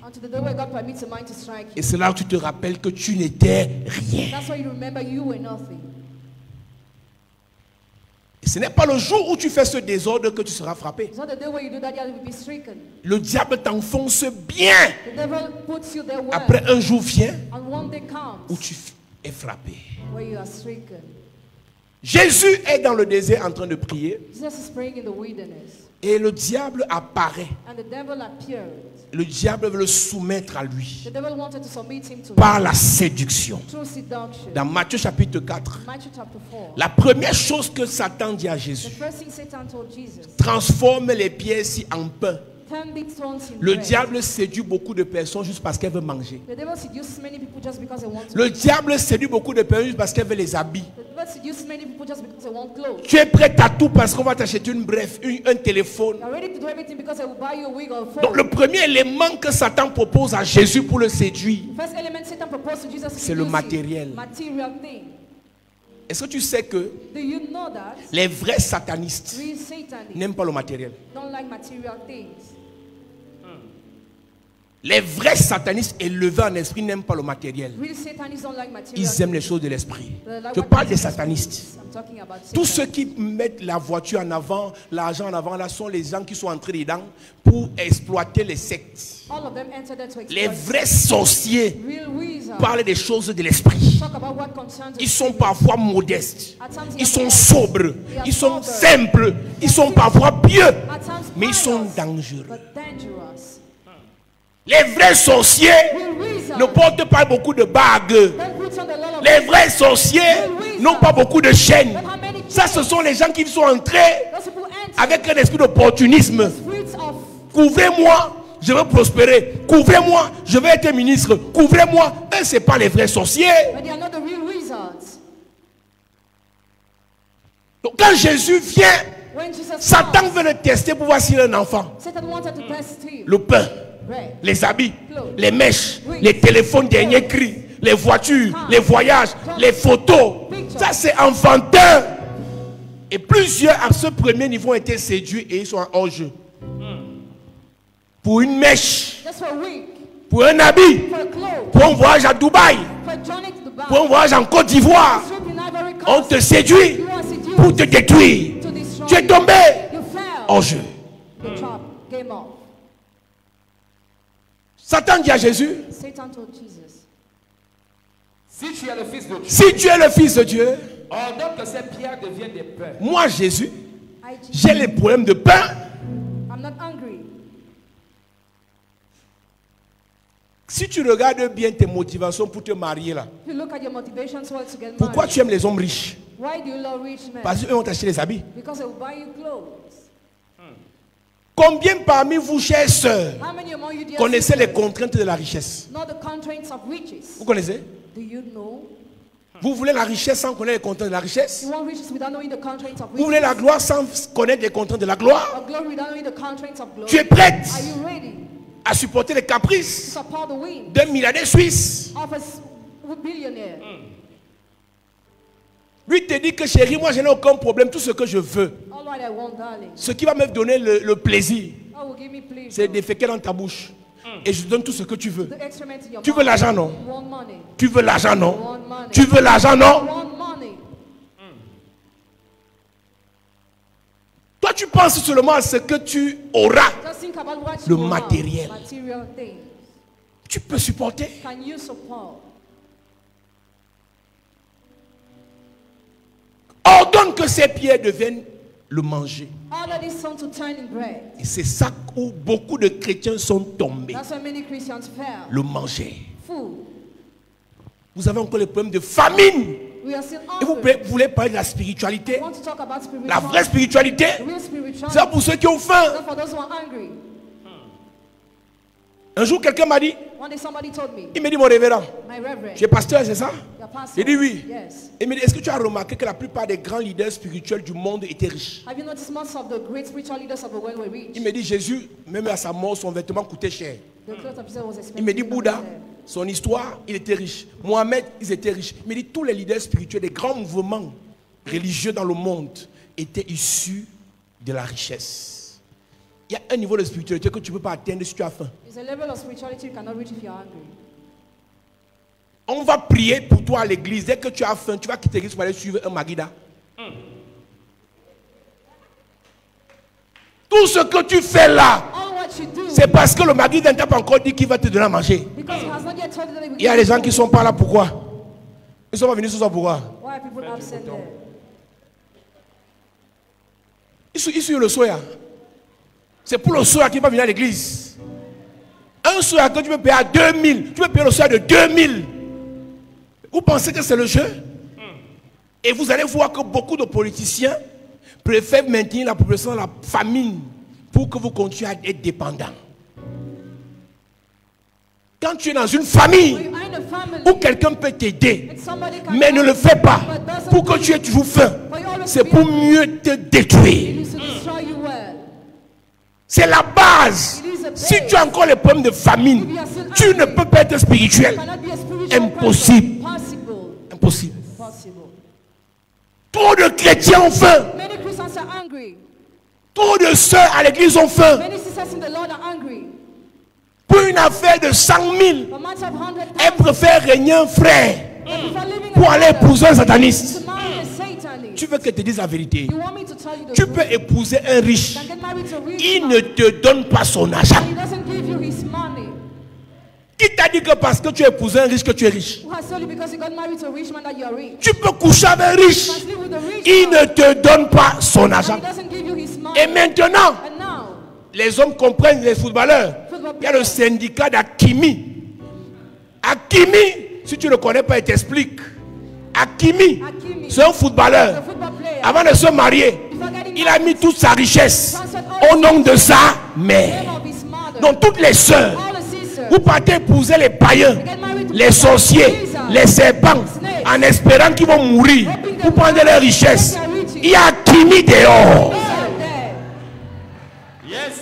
Et c'est là où tu te rappelles que tu n'étais rien. Et ce n'est pas le jour où tu fais ce désordre que tu seras frappé. Le diable t'enfonce bien. Après un jour vient où tu es frappé. Jésus est dans le désert en train de prier. Et le diable apparaît. Le diable veut le soumettre à lui par la séduction. Dans Matthieu chapitre 4, la première chose que Satan dit à Jésus: transforme les pierres en pain. Le diable séduit beaucoup de personnes juste parce qu'elles veulent manger. Le diable séduit beaucoup de personnes juste parce qu'elles veulent les habits. Tu es prêt à tout parce qu'on va t'acheter une bref, un téléphone. Donc le premier élément que Satan propose à Jésus pour le séduire, c'est le matériel. Est-ce que tu sais que les vrais satanistes n'aiment pas le matériel? Les vrais satanistes élevés en esprit n'aiment pas le matériel. Ils aiment les choses de l'esprit. Je parle des satanistes. Tous ceux qui mettent la voiture en avant, l'argent en avant, là sont les gens qui sont entrés dedans pour exploiter les sectes. Les vrais sorciers parlent des choses de l'esprit. Ils sont parfois modestes. Ils sont sobres. Ils sont simples. Ils sont parfois pieux. Mais ils sont dangereux. Les vrais sorciers ne portent pas beaucoup de bagues. Les vrais sorciers n'ont pas beaucoup de chaînes. Ça, ce sont les gens qui sont entrés avec un esprit d'opportunisme. Couvrez-moi, je veux prospérer. Couvrez-moi, je veux être ministre. Couvrez-moi. Eux, ce n'est pas les vrais sorciers. Donc, quand Jésus vient, Satan veut le tester pour voir s'il est un enfant. Le pain, les habits, les mèches, les téléphones dernier cri, les voitures, les voyages, les photos. Ça, c'est enfantin. Et plusieurs à ce premier niveau ont été séduits et ils sont hors jeu. Pour une mèche, pour un habit, pour un voyage à Dubaï, pour un voyage en Côte d'Ivoire, on te séduit pour te détruire. Tu es tombé hors jeu. Satan dit à Jésus: si tu es le fils de Dieu, si tu es le fils de Dieu, ordonne que ces pierres deviennent des pains. Moi, Jésus, j'ai les problèmes de pain. Si tu regardes bien tes motivations pour te marier là, If you look at your motivations why to get pourquoi married, tu aimes les hommes riches? why do you love rich men? Parce qu'eux vont t'acheter les habits. Because they will buy you clothes. Combien parmi vous, chères sœurs, How many among you, dear connaissez les sisters, contraintes de la richesse? know the constraints of riches? Vous connaissez? Do you know? Vous voulez la richesse sans connaître les contraintes de la richesse? You want riches without knowing the constraints of riches? Vous voulez la gloire sans connaître les contraintes de la gloire? Or glory without knowing the constraints of glory? Tu es prête Are you ready à supporter les to caprices support the wind d'un milliardaire suisse? of a billionaire? Lui te dit que chérie, moi je n'ai aucun problème, tout ce que je veux, All right, I want, darling. ce qui va me donner le plaisir, Oh, will give me pleasure. c'est de féquer dans ta bouche. Et je te donne tout ce que tu veux. The excrement in your Tu veux mouth. l'argent, non? You want money. Tu veux l'argent, You non? want money. Tu veux l'argent, You non? want money. Toi, tu penses seulement à ce que tu auras. Just think about what Le you will have. matériel. Material things. Tu peux supporter. Can you support? Ordonne que ces pierres deviennent le manger. Order this son to turn in bread. Et c'est ça où beaucoup de chrétiens sont tombés. That's why many Christians fail. Le manger. Food. Vous avez encore les problèmes de famine. We are still Et vous hungry. voulez parler de la spiritualité. We want to talk about La spirituality. vraie spiritualité. The real spirituality. C'est pour ceux qui ont faim. Not for those who are hungry. Un jour, quelqu'un m'a dit, One day somebody told me, il me dit, mon révérend, my reverend, tu es pasteur, c'est ça? your pastor. J'ai dit oui. Yes. Il me dit, est-ce que tu as remarqué que la plupart des grands leaders spirituels du monde étaient riches? Have you noticed most of the great spiritual leaders of the world were rich? Il me dit, Jésus, même à sa mort, son vêtement coûtait cher. The clothes of Jesus was expensive. Il me dit, Bouddha, son histoire, il était riche. Mohamed, ils étaient riches. Il me dit, tous les leaders spirituels des grands mouvements religieux dans le monde étaient issus de la richesse. Il y a un niveau de spiritualité que tu ne peux pas atteindre si tu as faim. It's a level of spirituality you cannot reach if you're hungry. On va prier pour toi à l'église. Dès que tu as faim, tu vas quitter l'église pour aller suivre un Magida. Tout ce que tu fais là, All what you do, c'est parce que le Magida ne t'a pas encore dit qu'il va te donner à manger. because he has not yet told you that he will Il y a give des you gens qui ne food. sont pas là, pourquoi? Ils ne sont pas venus ce soir, pourquoi? Why are people absent there? Ils sont le soya. C'est pour le soya qui va venir à l'église. Un soya que tu peux payer à 2000, tu peux payer le soya de 2000. Vous pensez que c'est le jeu? Et vous allez voir que beaucoup de politiciens préfèrent maintenir la population dans la famine pour que vous continuiez à être dépendants. Quand tu es dans une famille You are in a family, où quelqu'un peut t'aider, and somebody can mais ne le fais pas pour que tu aies toujours faim, c'est pour mieux te détruire. It is to destroy you well. C'est la base. Si tu as encore les problèmes de famine, tu ne peux pas être spirituel. Cannot be a spiritual Impossible. person. Possible. Impossible. Possible. Trop de chrétiens ont faim. Many Christians are hungry. Trop de sœurs à l'église ont faim. Many sisters in the Lord are hungry. Pour une affaire de 100 000, For matter of 100,000, elles préfèrent régner un frère they prefer living pour a aller brother épouser un sataniste. to marry a Satanist. Tu veux que je te dise la vérité. You want me to tell you the Tu truth? peux épouser un riche. You can get married to a rich Il man. ne te donne pas son argent. He doesn't give you his money. Qui t'a dit que parce que tu as épousé un riche que tu es riche? Who has told you because you got married to a rich man that you are rich? Tu peux coucher avec un You riche. must live with a rich Il man. ne te donne pas son And argent. he doesn't give you his money. Et maintenant, And now, les hommes comprennent, les footballeurs. football Il y a le players, syndicat d'Akimi. Akimi, si tu ne le connais pas, il t'explique. Akimi, Hakimi, c'est un footballeur. the football player, Avant de se marier, before getting il a mis married, toute sa richesse transferred all au nom de sa mère. the name of his mother. Donc toutes les sœurs, All the sisters, vous partez épouser les païens, get married to les sorciers, Jesus, les serpents, snakes, en espérant qu'ils vont mourir hoping pour they prendre will leur die, richesse. get their riches. Il y a Akimi dehors. These are there. Yes.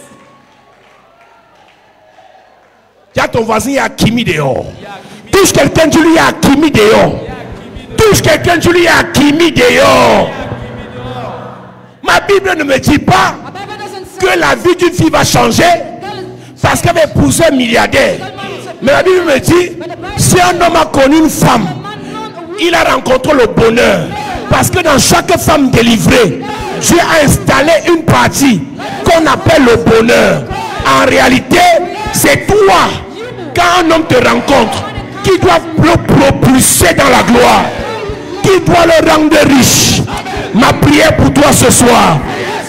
Il y a ton voisin, il y a Akimi dehors. Il y a Kimi. Touche quelqu'un, tu lui il y a Akimi dehors. Il y a Kimi de- Touche quelqu'un, tu lui il y a Akimi dehors. Il y a Kimi dehors. Ma Bible ne me dit pas The Bible doesn't say que la vie d'une fille va changer parce qu'elle va épouser un milliardaire. Mais la Bible me dit, si un homme a connu une femme, il a rencontré le bonheur. Parce que dans chaque femme délivrée, Dieu a installé une partie qu'on appelle le bonheur. En réalité, c'est toi, quand un homme te rencontre, qui doit le propulser dans la gloire, qui doit le rendre riche. Ma prière pour toi ce soir,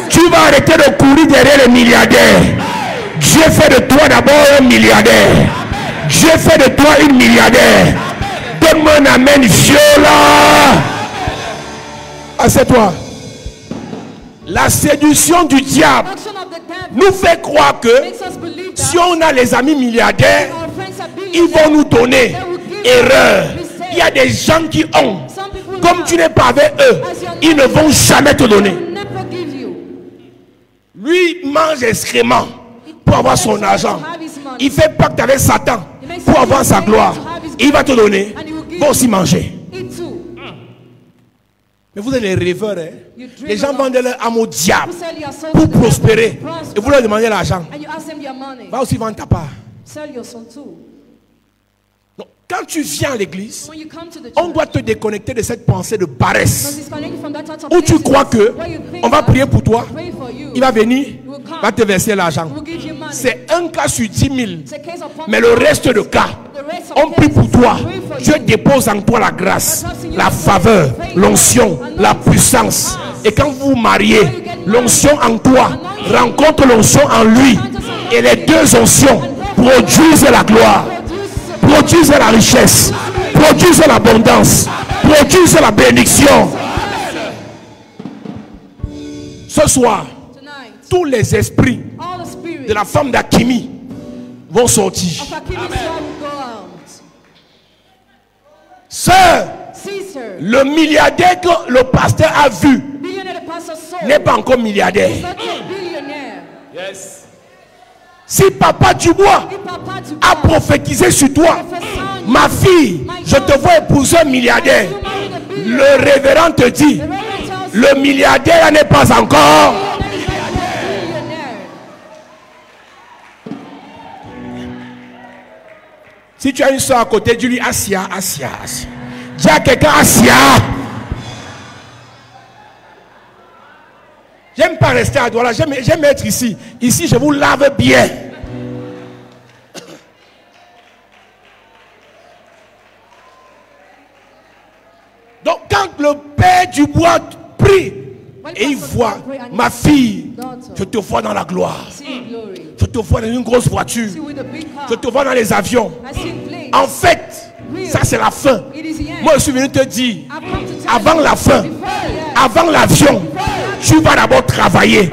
tu vas arrêter de courir derrière les milliardaires. Dieu fait de toi d'abord un milliardaire. Dieu fait de toi une milliardaire. Donne-moi un amen violent. Assieds-toi. La séduction du diable Action of the devil nous fait croire que makes us believe that si on a les amis milliardaires, our friends are ils vont nous donner. they will give Erreur. us mistake. Il y a des gens qui ont. Some people Comme have, tu n'es pas avec eux, ils ne vont jamais te donner. will never give you. Lui mange excrément pour avoir son argent. Il fait pacte avec Satan pour avoir sa gloire. Il va te donner. Il va aussi manger. Eat too. Mais vous êtes des rêveurs. Hein? You dream Les gens about- vendent leur âme au diable You sell your soul pour to the devil prospérer. to prosper. Et vous leur demandez l'argent. And you ask them your money. Va aussi vendre ta part. Sell your soul too. Donc, quand tu viens à l'église, When you come to the on church, doit te déconnecter de cette pensée de must paresse. disconnect you from that thought of Où tu laziness, crois que where you think on va that prier pour toi, pray for you, il va venir, will come, va te verser l'argent. will give you money. C'est un cas sur 10 000. It's a case of Mais le reste de cas, the rest of on prie pour cases, toi. pray for Dieu you. dépose en toi la grâce, la faveur, l'onction, la puissance. Et quand vous vous mariez, l'onction en toi rencontre l'onction en lui. Et les deux onction produisent la gloire, produisent la richesse, produisent l'abondance, produisent la bénédiction. Ce soir, Tonight, tous les esprits all the spirits de la femme d'Akimi vont sortir. of Akimi's soul will go out. Sœur, Caesar, le milliardaire que le pasteur a vu billionaire, the pastor's soul, n'est pas encore milliardaire. not a billionaire. Yes. Si Papa Dubois If Papa to a God, prophétisé sur toi, ma fille, je te vois épouser un milliardaire. you marry the billionaire, Le révérend te dit, the reverend tells you le milliardaire n'est pas encore. that is not a billionaire. Si tu as une soeur à côté, dis-lui Asia, Asia, Asia. Dis à quelqu'un Asia. J'aime pas rester à Douala, j'aime être ici. Ici, je vous lave bien. Donc, quand le père Dubois prie et il voit ma fille, je te vois dans la gloire. See in glory. Je te vois dans une grosse voiture. See with a big car. Je te vois dans les avions. I see in planes. En fait, ça c'est la fin. It is the end. Moi, je suis venu te dire, I've come to tell avant you, la fin, before the end, avant l'avion, tu vas d'abord travailler.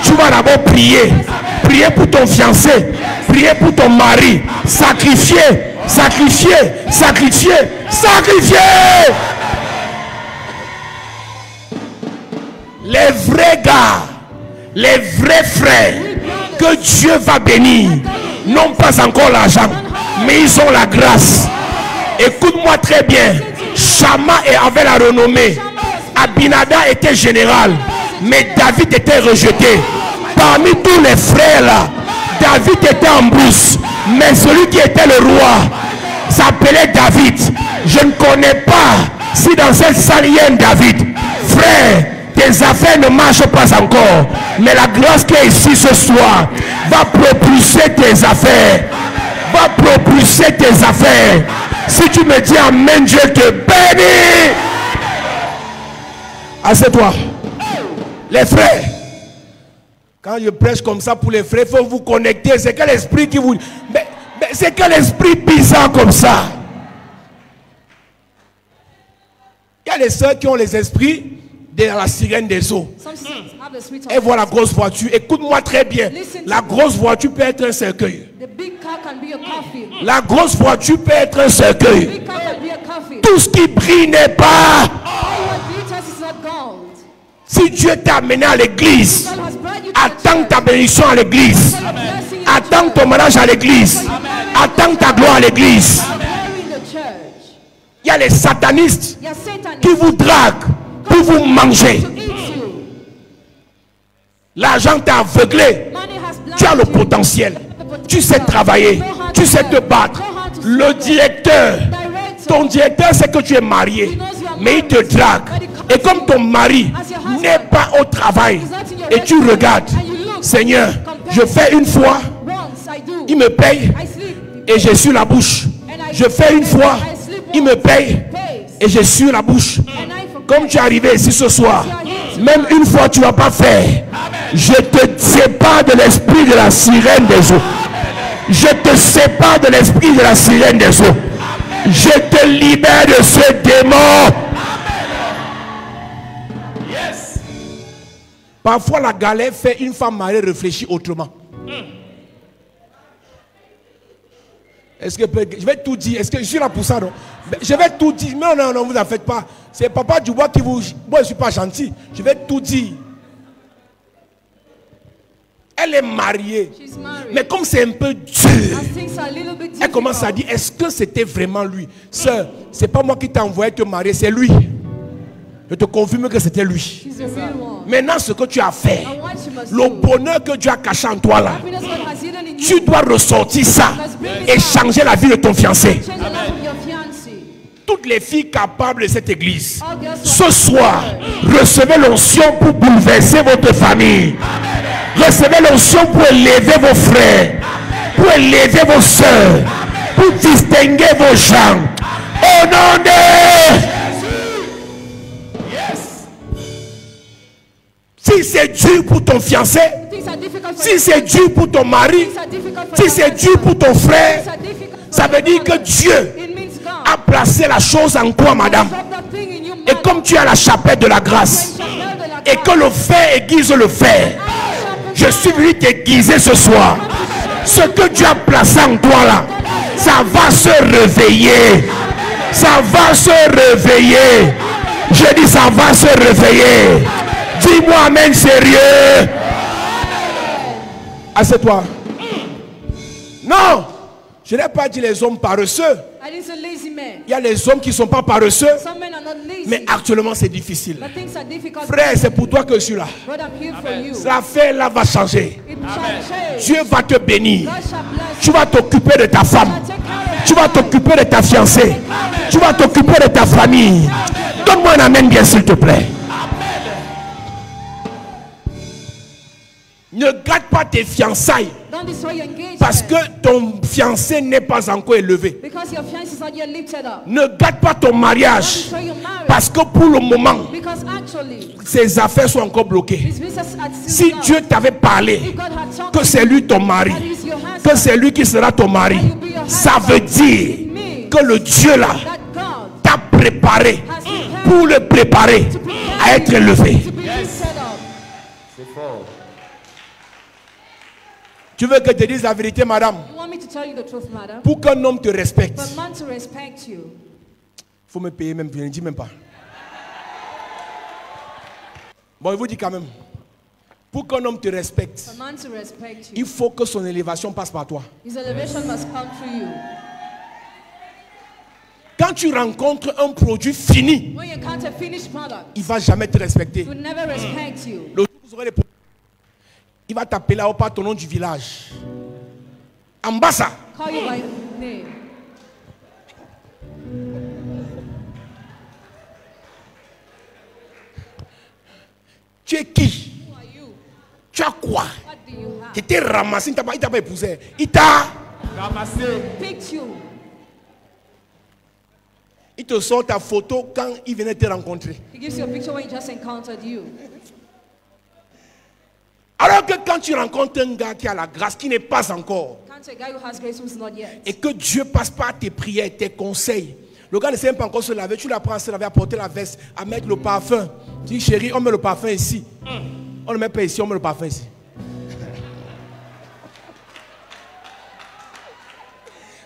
Tu vas d'abord prier. Prier pour ton fiancé. Prier pour ton mari. Sacrifier. Sacrifier. Sacrifier. Sacrifier. Les vrais gars, les vrais frères que Dieu va bénir n'ont pas encore l'argent, mais ils ont la grâce. Écoute-moi très bien. Shama avait la renommée. Abinada était général, mais David était rejeté. Parmi tous les frères là, David était en brousse, mais celui qui était le roi s'appelait David. Je ne connais pas si dans cette salle il y a un David. Frère, tes affaires ne marchent pas encore, mais la grâce qui est ici ce soir va propulser tes affaires. Va propulser tes affaires. Si tu me dis amen, Dieu te bénit. Assieds-toi. Les frères, quand je prêche comme ça pour les frères, il faut vous connecter. C'est quel esprit qui vous... Mais c'est quel esprit bizarre comme ça? Il y a des sœurs qui ont les esprits de la sirène des eaux. Some sisters have the sweet Elles voient la grosse voiture. Écoute-moi très bien. La grosse voiture peut être un cercueil. The big car can be a coffee. La grosse voiture peut être un cercueil. Big car can be a coffee. Tout ce qui brille n'est pas. All what glitters is not gold. Si Dieu t'a amené à l'église, God has brought you to the attends church. ta bénédiction à l'église. Your blessing in the Attends church. ton mariage à l'église. Attends ta gloire à l'église. Marry in the church. Il y a les satanistes Your Satan qui vous draguent pour vous manger. to eat you. L'argent t'a aveuglé. Money has blinded Tu as le you. potentiel. Tu sais travailler. Tu sais te battre. Le directeur, ton directeur sait que tu es marié, mais il te drague. Et comme ton mari n'est pas au travail, et tu regardes, Seigneur, je fais une fois, Once I do. il me paye I sleep. et j'ai su la bouche. Je fais une fois, il me paye et j'ai su la bouche. And I forget. Comme tu es arrivé ici ce soir, même une fois tu ne vas pas faire. Je te sépare de l'esprit de la sirène des eaux. Je te sépare de l'esprit de la sirène des eaux. Je te libère de ce démon. Yes. Parfois la galère fait une femme mariée réfléchir autrement. Est-ce que je vais tout dire? Est-ce que je suis là pour ça, non? Je vais tout dire. Non, non, non, vous en faites pas. C'est Papa Dubois qui vous... Moi, je ne suis pas gentil. Je vais tout dire. Elle est mariée. Mais comme c'est un peu dur, elle commence à dire, est-ce que c'était vraiment lui? Sœur, c'est pas moi qui t'ai envoyé te marier, c'est lui. Je te confirme que c'était lui. Maintenant, ce que tu as fait, le bonheur que Dieu a caché en toi là, tu dois ressortir ça et changer la vie de ton fiancé. Toutes les filles capables de cette église, ce soir, recevez l'onction pour bouleverser votre famille. Recevez l'onction pour élever vos frères, pour élever vos soeurs, pour distinguer vos gens. Au nom de Yes. Si c'est dur pour ton fiancé, si c'est dur pour ton mari, si c'est dur pour ton frère, ça veut dire que Dieu a placé la chose en toi, madame. Et comme tu as la chapelle de la grâce, et que le fer aiguise le fer, je suis venu t'aiguiser ce soir. Ce que Dieu a placé en toi là, ça va se réveiller. Ça va se réveiller. Je dis ça va se réveiller. Dis-moi amen sérieux. Assieds-toi. Non, je n'ai pas dit les hommes paresseux. Il y a les hommes qui ne sont pas paresseux. Mais actuellement c'est difficile. Frère, c'est pour toi que je suis là. L'affaire là va changer. Dieu va te bénir. Tu vas t'occuper de ta femme. Tu vas t'occuper de ta fiancée. Tu vas t'occuper de ta famille. Donne-moi un amen bien s'il te plaît. Ne gâte pas tes fiançailles parce que ton fiancé n'est pas encore élevé. Ne gâte pas ton mariage parce que pour le moment, ses affaires sont encore bloquées. Si Dieu t'avait parlé que c'est lui ton mari, que c'est lui qui sera ton mari, ça veut dire que le Dieu là t'a préparé pour le préparer à être élevé. C'est fort. Tu veux que je te dise la vérité, madame? Pour qu'un homme te respecte, il faut me payer même, je ne dis même pas. Bon, je vous dis quand même. Pour qu'un homme te respecte, il faut que son élévation passe par toi. Quand tu rencontres un produit fini, il ne va jamais te respecter. Le jour où vous aurez des problèmes, il va t'appeler là-haut par ton nom du village. Ambassa. Tu es qui? Tu as quoi? Tu t'es ramassé, il t'a pas épousé. Il t'a Ramassé. Il te sort ta photo quand il venait te rencontrer. Alors que quand tu rencontres un gars qui a la grâce, qui n'est pas encore, et que Dieu passe par tes prières, tes conseils, le gars ne sait même pas encore se laver, tu l'apprends à se laver, à porter la veste, à mettre le parfum. Tu dis chérie, on met le parfum ici. On ne met pas ici, on met le parfum ici.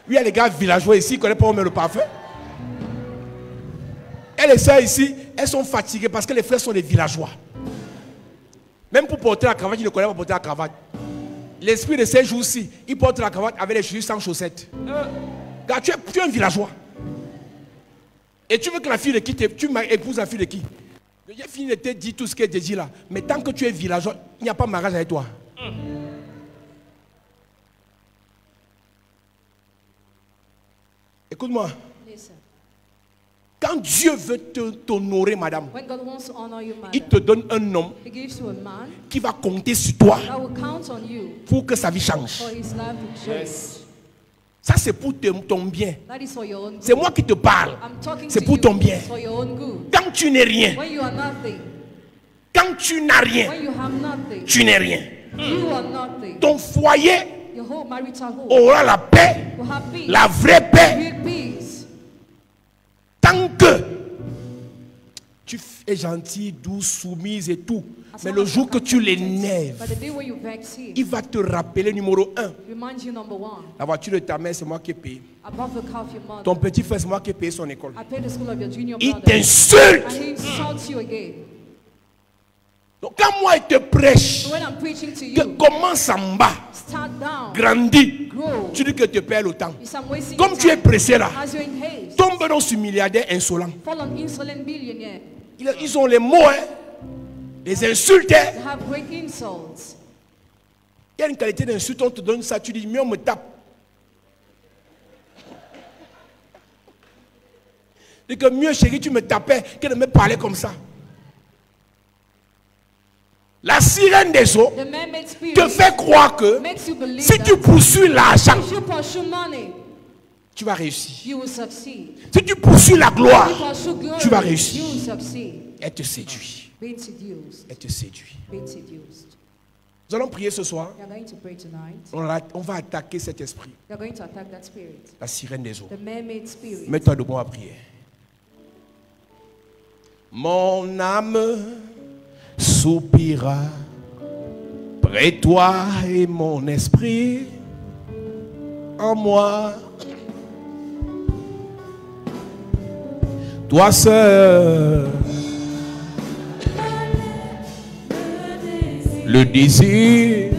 Oui, il y a les gars villageois ici, ils ne connaissent pas où on met le parfum. Et les soeurs ici, elles sont fatiguées parce que les frères sont des villageois. Même pour porter la cravate, ils ne connaissent pas porter la cravate. L'esprit de ces jours-ci, ils portent la cravate avec les chaussures sans chaussettes. Car tu es un villageois. Et tu veux que la fille de qui tu épouses la fille de qui? J'ai fini de te dire tout ce qu'elle te dit là. Mais tant que tu es villageois, il n'y a pas de mariage avec toi. Écoute-moi. Quand Dieu veut t'honorer, madame, il te donne un homme qui va compter sur toi pour que sa vie change. Ça, c'est pour ton bien. C'est moi qui te parle. C'est pour ton bien. Quand tu n'es rien, quand tu n'as rien, tu n'es rien. Ton foyer whole marital home aura la paix, will have peace, la vraie paix, real peace. tant que tu es gentil, douce, soumise et tout. Mais le jour que tu l'énerves, But the day when you vex him, il va te rappeler numéro 1. remind you number one, La voiture de ta mère, c'est moi qui ai payé. above the car of your mother. Ton petit frère, c'est moi qui ai payé son école. I paid the school of your junior Il brother. t'insulte. And he insults you again. Donc quand moi, il te prêche, So when I'm preaching to que you, commence en bas, start down, grandis, grow. tu dis que tu perds le temps. Is I'm wasting Comme your tu es time. pressé là, As you're in haste, tombe dans ce milliardaire insolent. fall on insolent billionaire. Ils ont les mots, hein, les insultes. Hein. They have great insults. Il y a une qualité d'insulte, on te donne ça, tu dis, mieux on me tape. Et que mieux, chérie, tu me tapais que de me parler comme ça. La sirène des eaux The man-made spirit te fait croire que makes you believe si tu that poursuis l'argent, if you pursue money, tu vas réussir. you will succeed. Si tu poursuis la gloire, If you pursue glory, tu vas réussir. you will succeed. Elle te séduit. Be seduced. Elle te séduit. Be seduced. Nous allons prier ce soir. We are going to pray tonight. On va attaquer cet esprit, We are going to attack that spirit. la sirène des eaux. The man-made spirit. Mets-toi debout à prier. Mon âme soupira près de toi et mon esprit en moi. Toi seul, le désir.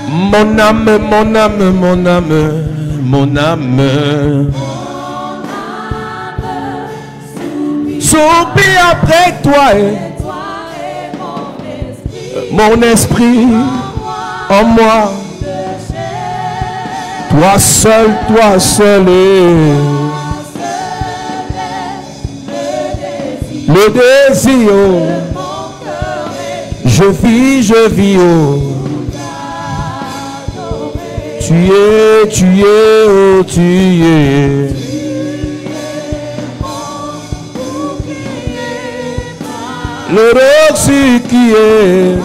Mon âme, mon âme, mon âme, mon âme. Soupire après toi et mon esprit en moi. Toi seul le désir. Je vis, oh. Tu es, oh, tu es. Le roc qui est.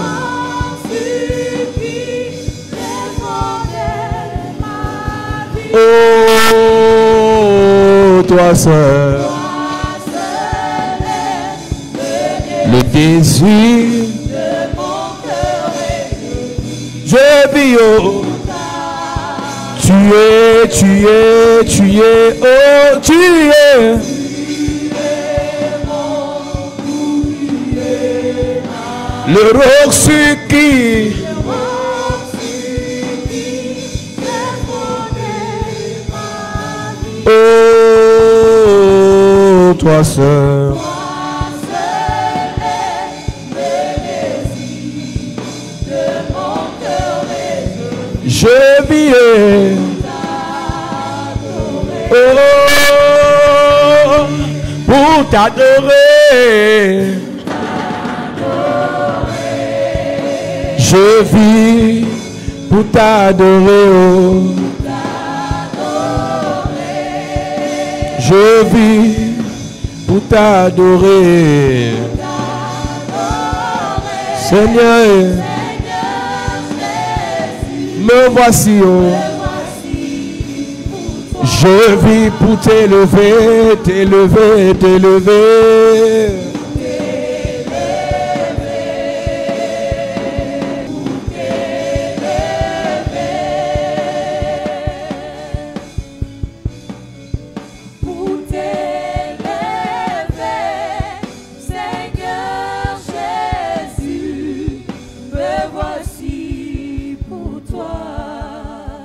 Oh, toi seul. Le désir. Je vis, oh. Tu es, oh, tu es. Le roc qui. Oh, toi seul. Je vis, oh, pour t'adorer. Je vis pour t'adorer. Oh. Je vis pour t'adorer. Seigneur, me voici, oh. Je vis pour t'élever, t'élever, t'élever.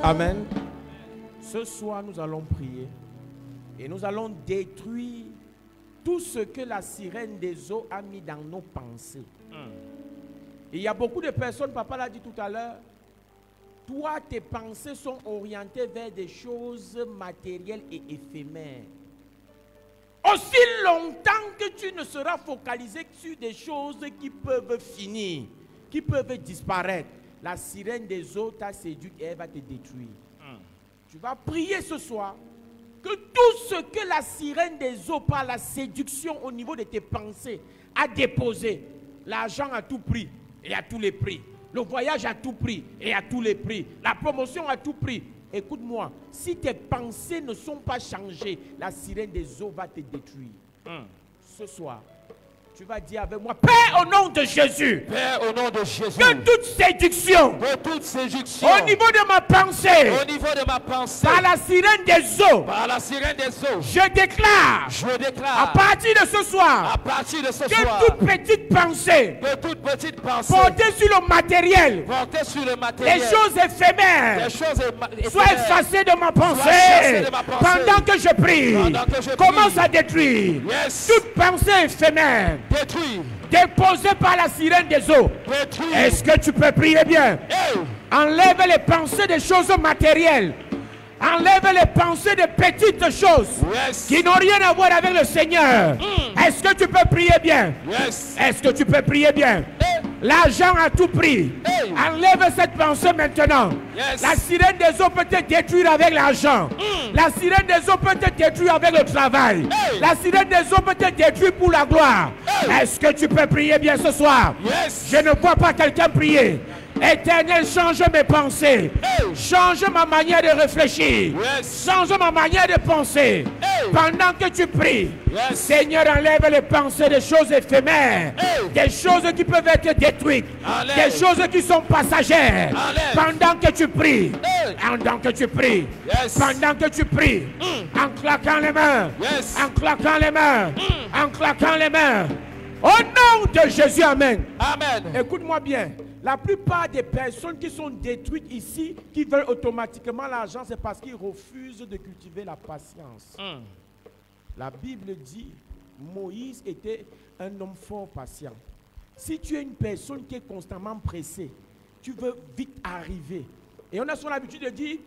Amen. Ce soir, nous allons prier et nous allons détruire tout ce que la sirène des eaux a mis dans nos pensées. Il y a beaucoup de personnes, papa l'a dit tout à l'heure, toi, tes pensées sont orientées vers des choses matérielles et éphémères. Aussi longtemps que tu ne seras focalisé sur des choses qui peuvent finir, qui peuvent disparaître, la sirène des eaux t'a séduit et elle va te détruire. Tu vas prier ce soir que tout ce que la sirène des eaux par la séduction au niveau de tes pensées a déposé, l'argent à tout prix et à tous les prix. Le voyage à tout prix et à tous les prix. La promotion à tout prix. Écoute-moi, si tes pensées ne sont pas changées, la sirène des eaux va te détruire. Ce soir, tu vas dire avec moi, Père, au nom de Jésus, Père, au nom de Jésus, que toute séduction, au niveau de ma pensée, par la sirène des eaux, je déclare, à partir de ce soir, que toute petite pensée, portée sur le matériel, les choses éphémères, soient effacées de ma pensée, pendant que je prie. Commence à détruire toute pensée éphémère déposée par la sirène des eaux. Est-ce que tu peux prier bien? Enlève les pensées des choses matérielles. Enlève les pensées de petites choses qui n'ont rien à voir avec le Seigneur. Est-ce que tu peux prier bien? Est-ce que tu peux prier bien? L'argent à tout prix. Enlève cette pensée maintenant. La sirène des eaux peut te détruire avec l'argent. La sirène des eaux peut te détruire avec le travail. La sirène des eaux peut te détruire pour la gloire. Est-ce que tu peux prier bien ce soir? Je ne vois pas quelqu'un prier. Éternel, change mes pensées. Change ma manière de réfléchir. Change ma manière de penser. Pendant que tu pries, Seigneur, enlève les pensées des choses éphémères, des choses qui peuvent être détruites, des choses qui sont passagères. Pendant que tu pries, pendant que tu pries, pendant que tu pries, en claquant les mains, en claquant les mains, en claquant les mains. Au nom de Jésus, amen. Amen. Écoute-moi bien. La plupart des personnes qui sont détruites ici, qui veulent automatiquement l'argent, c'est parce qu'ils refusent de cultiver la patience. La Bible dit, Moïse était un homme fort patient. Si tu es une personne qui est constamment pressée, tu veux vite arriver. Et on a son habitude de dire,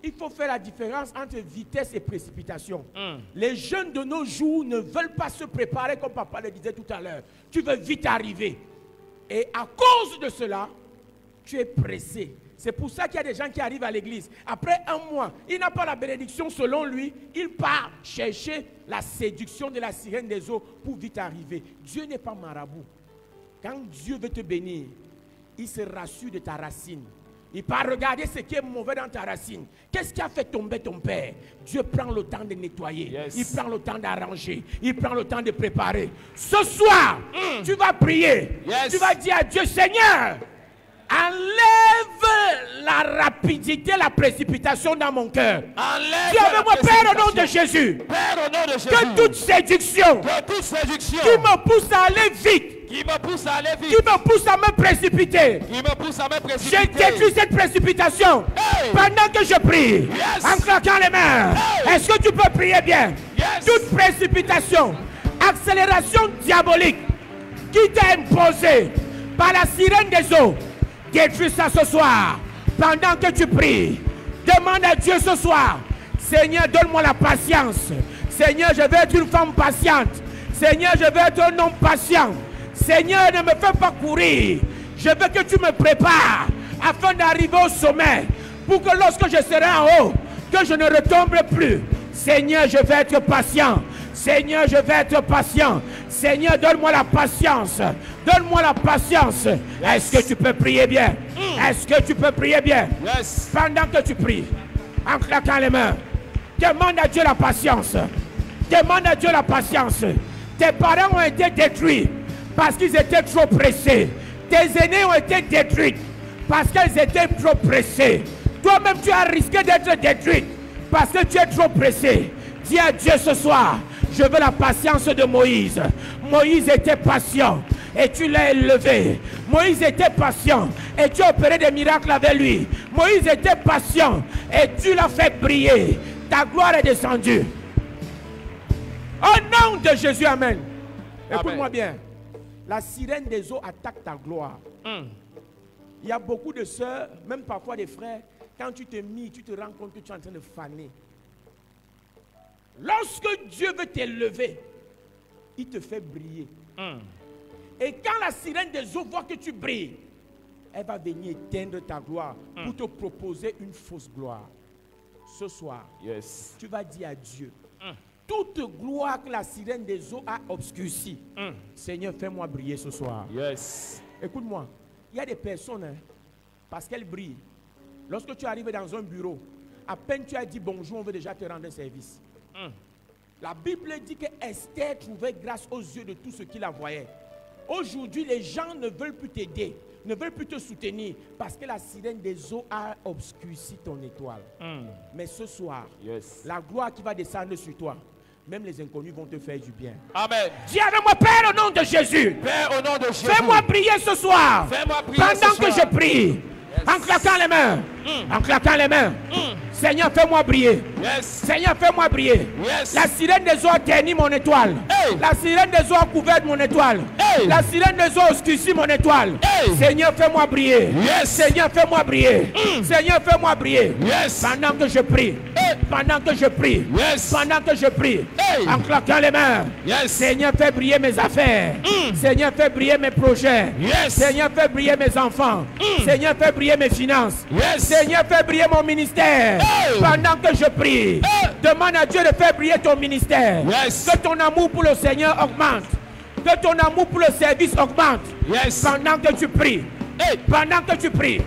il faut faire la différence entre vitesse et précipitation. Les jeunes de nos jours ne veulent pas se préparer comme papa le disait tout à l'heure. Tu veux vite arriver. Et à cause de cela, tu es pressé. C'est pour ça qu'il y a des gens qui arrivent à l'église. Après un mois, il n'a pas la bénédiction selon lui. Il part chercher la séduction de la sirène des eaux pour vite arriver. Dieu n'est pas marabout. Quand Dieu veut te bénir, il se rassure de ta racine. Il part regarder ce qui est mauvais dans ta racine. Qu'est-ce qui a fait tomber ton père? Dieu prend le temps de nettoyer. Il prend le temps d'arranger. Il prend le temps de préparer. Ce soir, tu vas prier. Tu vas dire à Dieu, Seigneur, enlève la rapidité, la précipitation dans mon cœur. Dis avec moi, Père, au nom de Jésus, que toute séduction qui me pousse à aller vite, qui me pousse à me précipiter, je détruis cette précipitation pendant que je prie, en claquant les mains. Est-ce que tu peux prier bien? Toute précipitation, accélération diabolique qui t'est imposée par la sirène des eaux, détruis ça ce soir. Pendant que tu pries, demande à Dieu ce soir, Seigneur, donne-moi la patience. Seigneur, je veux être une femme patiente. Seigneur, je veux être un homme patient. Seigneur, ne me fais pas courir. Je veux que tu me prépares afin d'arriver au sommet, pour que lorsque je serai en haut, que je ne retombe plus. Seigneur, je vais être patient. Seigneur, je vais être patient. Seigneur, donne-moi la patience. Donne-moi la patience. Est-ce que tu peux prier bien? Est-ce que tu peux prier bien? Pendant que tu pries, en claquant les mains, demande à Dieu la patience. Demande à Dieu la patience. Tes parents ont été détruits parce qu'ils étaient trop pressés. Tes aînés ont été détruits parce qu'ils étaient trop pressés. Toi-même, tu as risqué d'être détruit parce que tu es trop pressé. Dis à Dieu ce soir, je veux la patience de Moïse. Moïse était patient et tu l'as élevé. Moïse était patient et tu as opéré des miracles avec lui. Moïse était patient et tu l'as fait briller. Ta gloire est descendue. Au nom de Jésus, amen. Écoute-moi bien. La sirène des eaux attaque ta gloire. Il y a beaucoup de sœurs, même parfois des frères, quand tu te mis, tu te rends compte que tu es en train de faner. Lorsque Dieu veut t'élever, il te fait briller. Et quand la sirène des eaux voit que tu brilles, elle va venir éteindre ta gloire pour te proposer une fausse gloire. Ce soir, tu vas dire à Dieu, toute gloire que la sirène des eaux a obscurcie, Seigneur, fais-moi briller ce soir. Yes. Écoute-moi, il y a des personnes, hein, parce qu'elles brillent. Lorsque tu arrives dans un bureau, à peine tu as dit bonjour, on veut déjà te rendre un service. La Bible dit que Esther trouvait grâce aux yeux de tous ceux qui la voyaient. Aujourd'hui, les gens ne veulent plus t'aider, ne veulent plus te soutenir, parce que la sirène des eaux a obscurci ton étoile. Mais ce soir, la gloire qui va descendre sur toi, même les inconnus vont te faire du bien. Amen. Dis avec moi, Père, au nom de Jésus. Père, au nom de Jésus. Fais-moi prier ce soir. Fais-moi prier pendant ce que soir. je prie. En claquant les mains. En claquant les mains. Seigneur, fais-moi briller. Yes. Seigneur, fais-moi briller. Yes. La sirène des eaux a terni mon étoile. Hey. La sirène des eaux a couvert mon étoile. Hey. La sirène des eaux a obscurci mon étoile. Hey. Seigneur, fais-moi briller. Yes. Seigneur, fais-moi briller. Seigneur, fais-moi briller. Yes. Pendant que je prie. Hey. Pendant que je prie. Yes. Pendant que je prie. Hey. En claquant les mains. Yes. Seigneur, fais briller mes affaires. Seigneur, fais briller mes projets. Yes. Seigneur, fais briller mes enfants. Seigneur, fais briller mes finances. Yes. Seigneur, fais briller mon ministère. Hey. Pendant que je prie, demande à Dieu de faire briller ton ministère. Yes. Que ton amour pour le Seigneur augmente. Que ton amour pour le service augmente. Yes. Pendant que tu pries. Hey. Pendant que tu pries.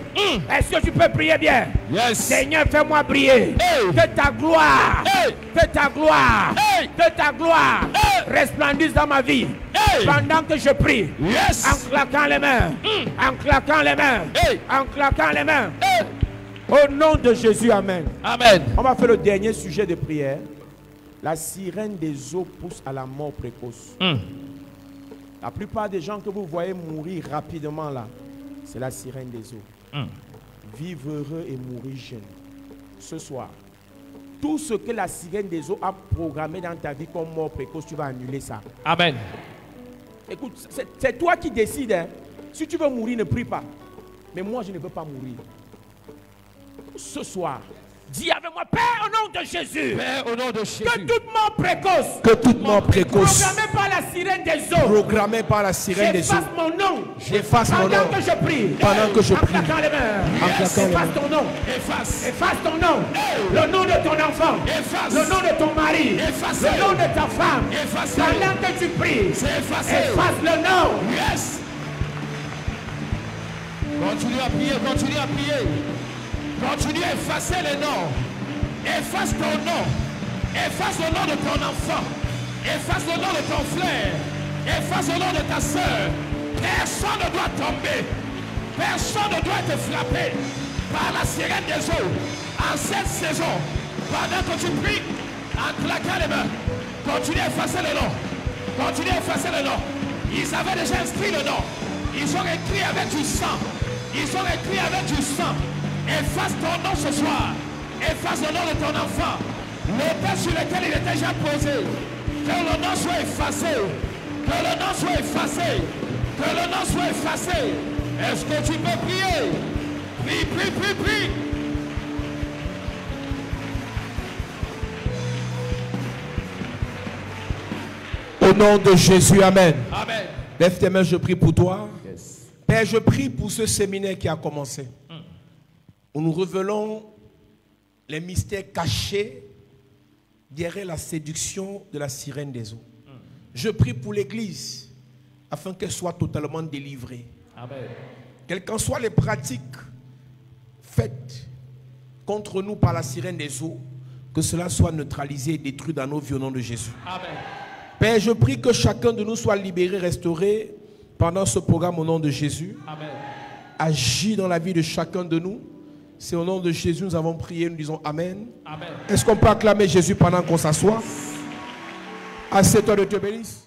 Est-ce que tu peux prier bien? Yes. Seigneur, fais-moi briller. Hey. Que ta gloire. Hey. Que ta gloire. Hey. Que ta gloire Hey. resplendisse dans ma vie. Hey. Pendant que je prie. Yes. En claquant les mains. En claquant les mains. Hey. En claquant les mains. Hey. Au nom de Jésus, amen. Amen. On va faire le dernier sujet de prière. La sirène des eaux pousse à la mort précoce. La plupart des gens que vous voyez mourir rapidement là, c'est la sirène des eaux. Vivre heureux et mourir jeune. Ce soir, tout ce que la sirène des eaux a programmé dans ta vie comme mort précoce, tu vas annuler ça. Amen. Écoute, c'est toi qui décides. Hein. Si tu veux mourir, ne prie pas. Mais moi, je ne veux pas mourir. Ce soir, dis avec moi, Père, au nom de Jésus, Père, au nom de Jésus. que toute mort précoce, que toute mort précoce, Programmé par la sirène des eaux. programmée par la sirène des eaux, J'efface mon nom. j'efface mon Pendant nom. que je prie. Pendant que je En prie. claquant les mains. En claquant les mains. Efface ton nom. Efface. Efface ton nom. Le nom de ton enfant. Efface. Le nom de ton mari. Efface. Le nom de ta femme. Efface. Pendant que tu pries. C'est effacé. Efface le nom. Yes. Continue à prier, continue à prier. Continue à effacer les noms. Efface ton nom. Efface le nom de ton enfant. Efface le nom de ton frère. Efface le nom de ta soeur. Personne ne doit tomber. Personne ne doit être frappé par la sirène des eaux en cette saison. Pendant que tu pries, en claquant les mains, continue à effacer le nom. Continue à effacer le nom. Ils avaient déjà inscrit le nom. Ils ont écrit avec du sang. Ils ont écrit avec du sang. Efface ton nom ce soir. Efface le nom de ton enfant. Le père sur lequel il était déjà posé. Que le nom soit effacé. Que le nom soit effacé. Que le nom soit effacé. Est-ce que tu peux prier? Prie, prie, prie, prie. Au nom de Jésus, amen. Amen. Lève tes mains, je prie pour toi. Yes. Père, je prie pour ce séminaire qui a commencé. Où nous révélons les mystères cachés derrière la séduction de la sirène des eaux. Je prie pour l'Église afin qu'elle soit totalement délivrée. Amen. Quelles qu'en soient les pratiques faites contre nous par la sirène des eaux, que cela soit neutralisé et détruit dans nos vies au nom de Jésus. Amen. Père, je prie que chacun de nous soit libéré, restauré pendant ce programme au nom de Jésus. Amen. Agis dans la vie de chacun de nous. C'est au nom de Jésus nous avons prié, nous disons Amen. Amen. Est-ce qu'on peut acclamer Jésus pendant qu'on s'assoit? Assieds-toi, de Dieu bénisse.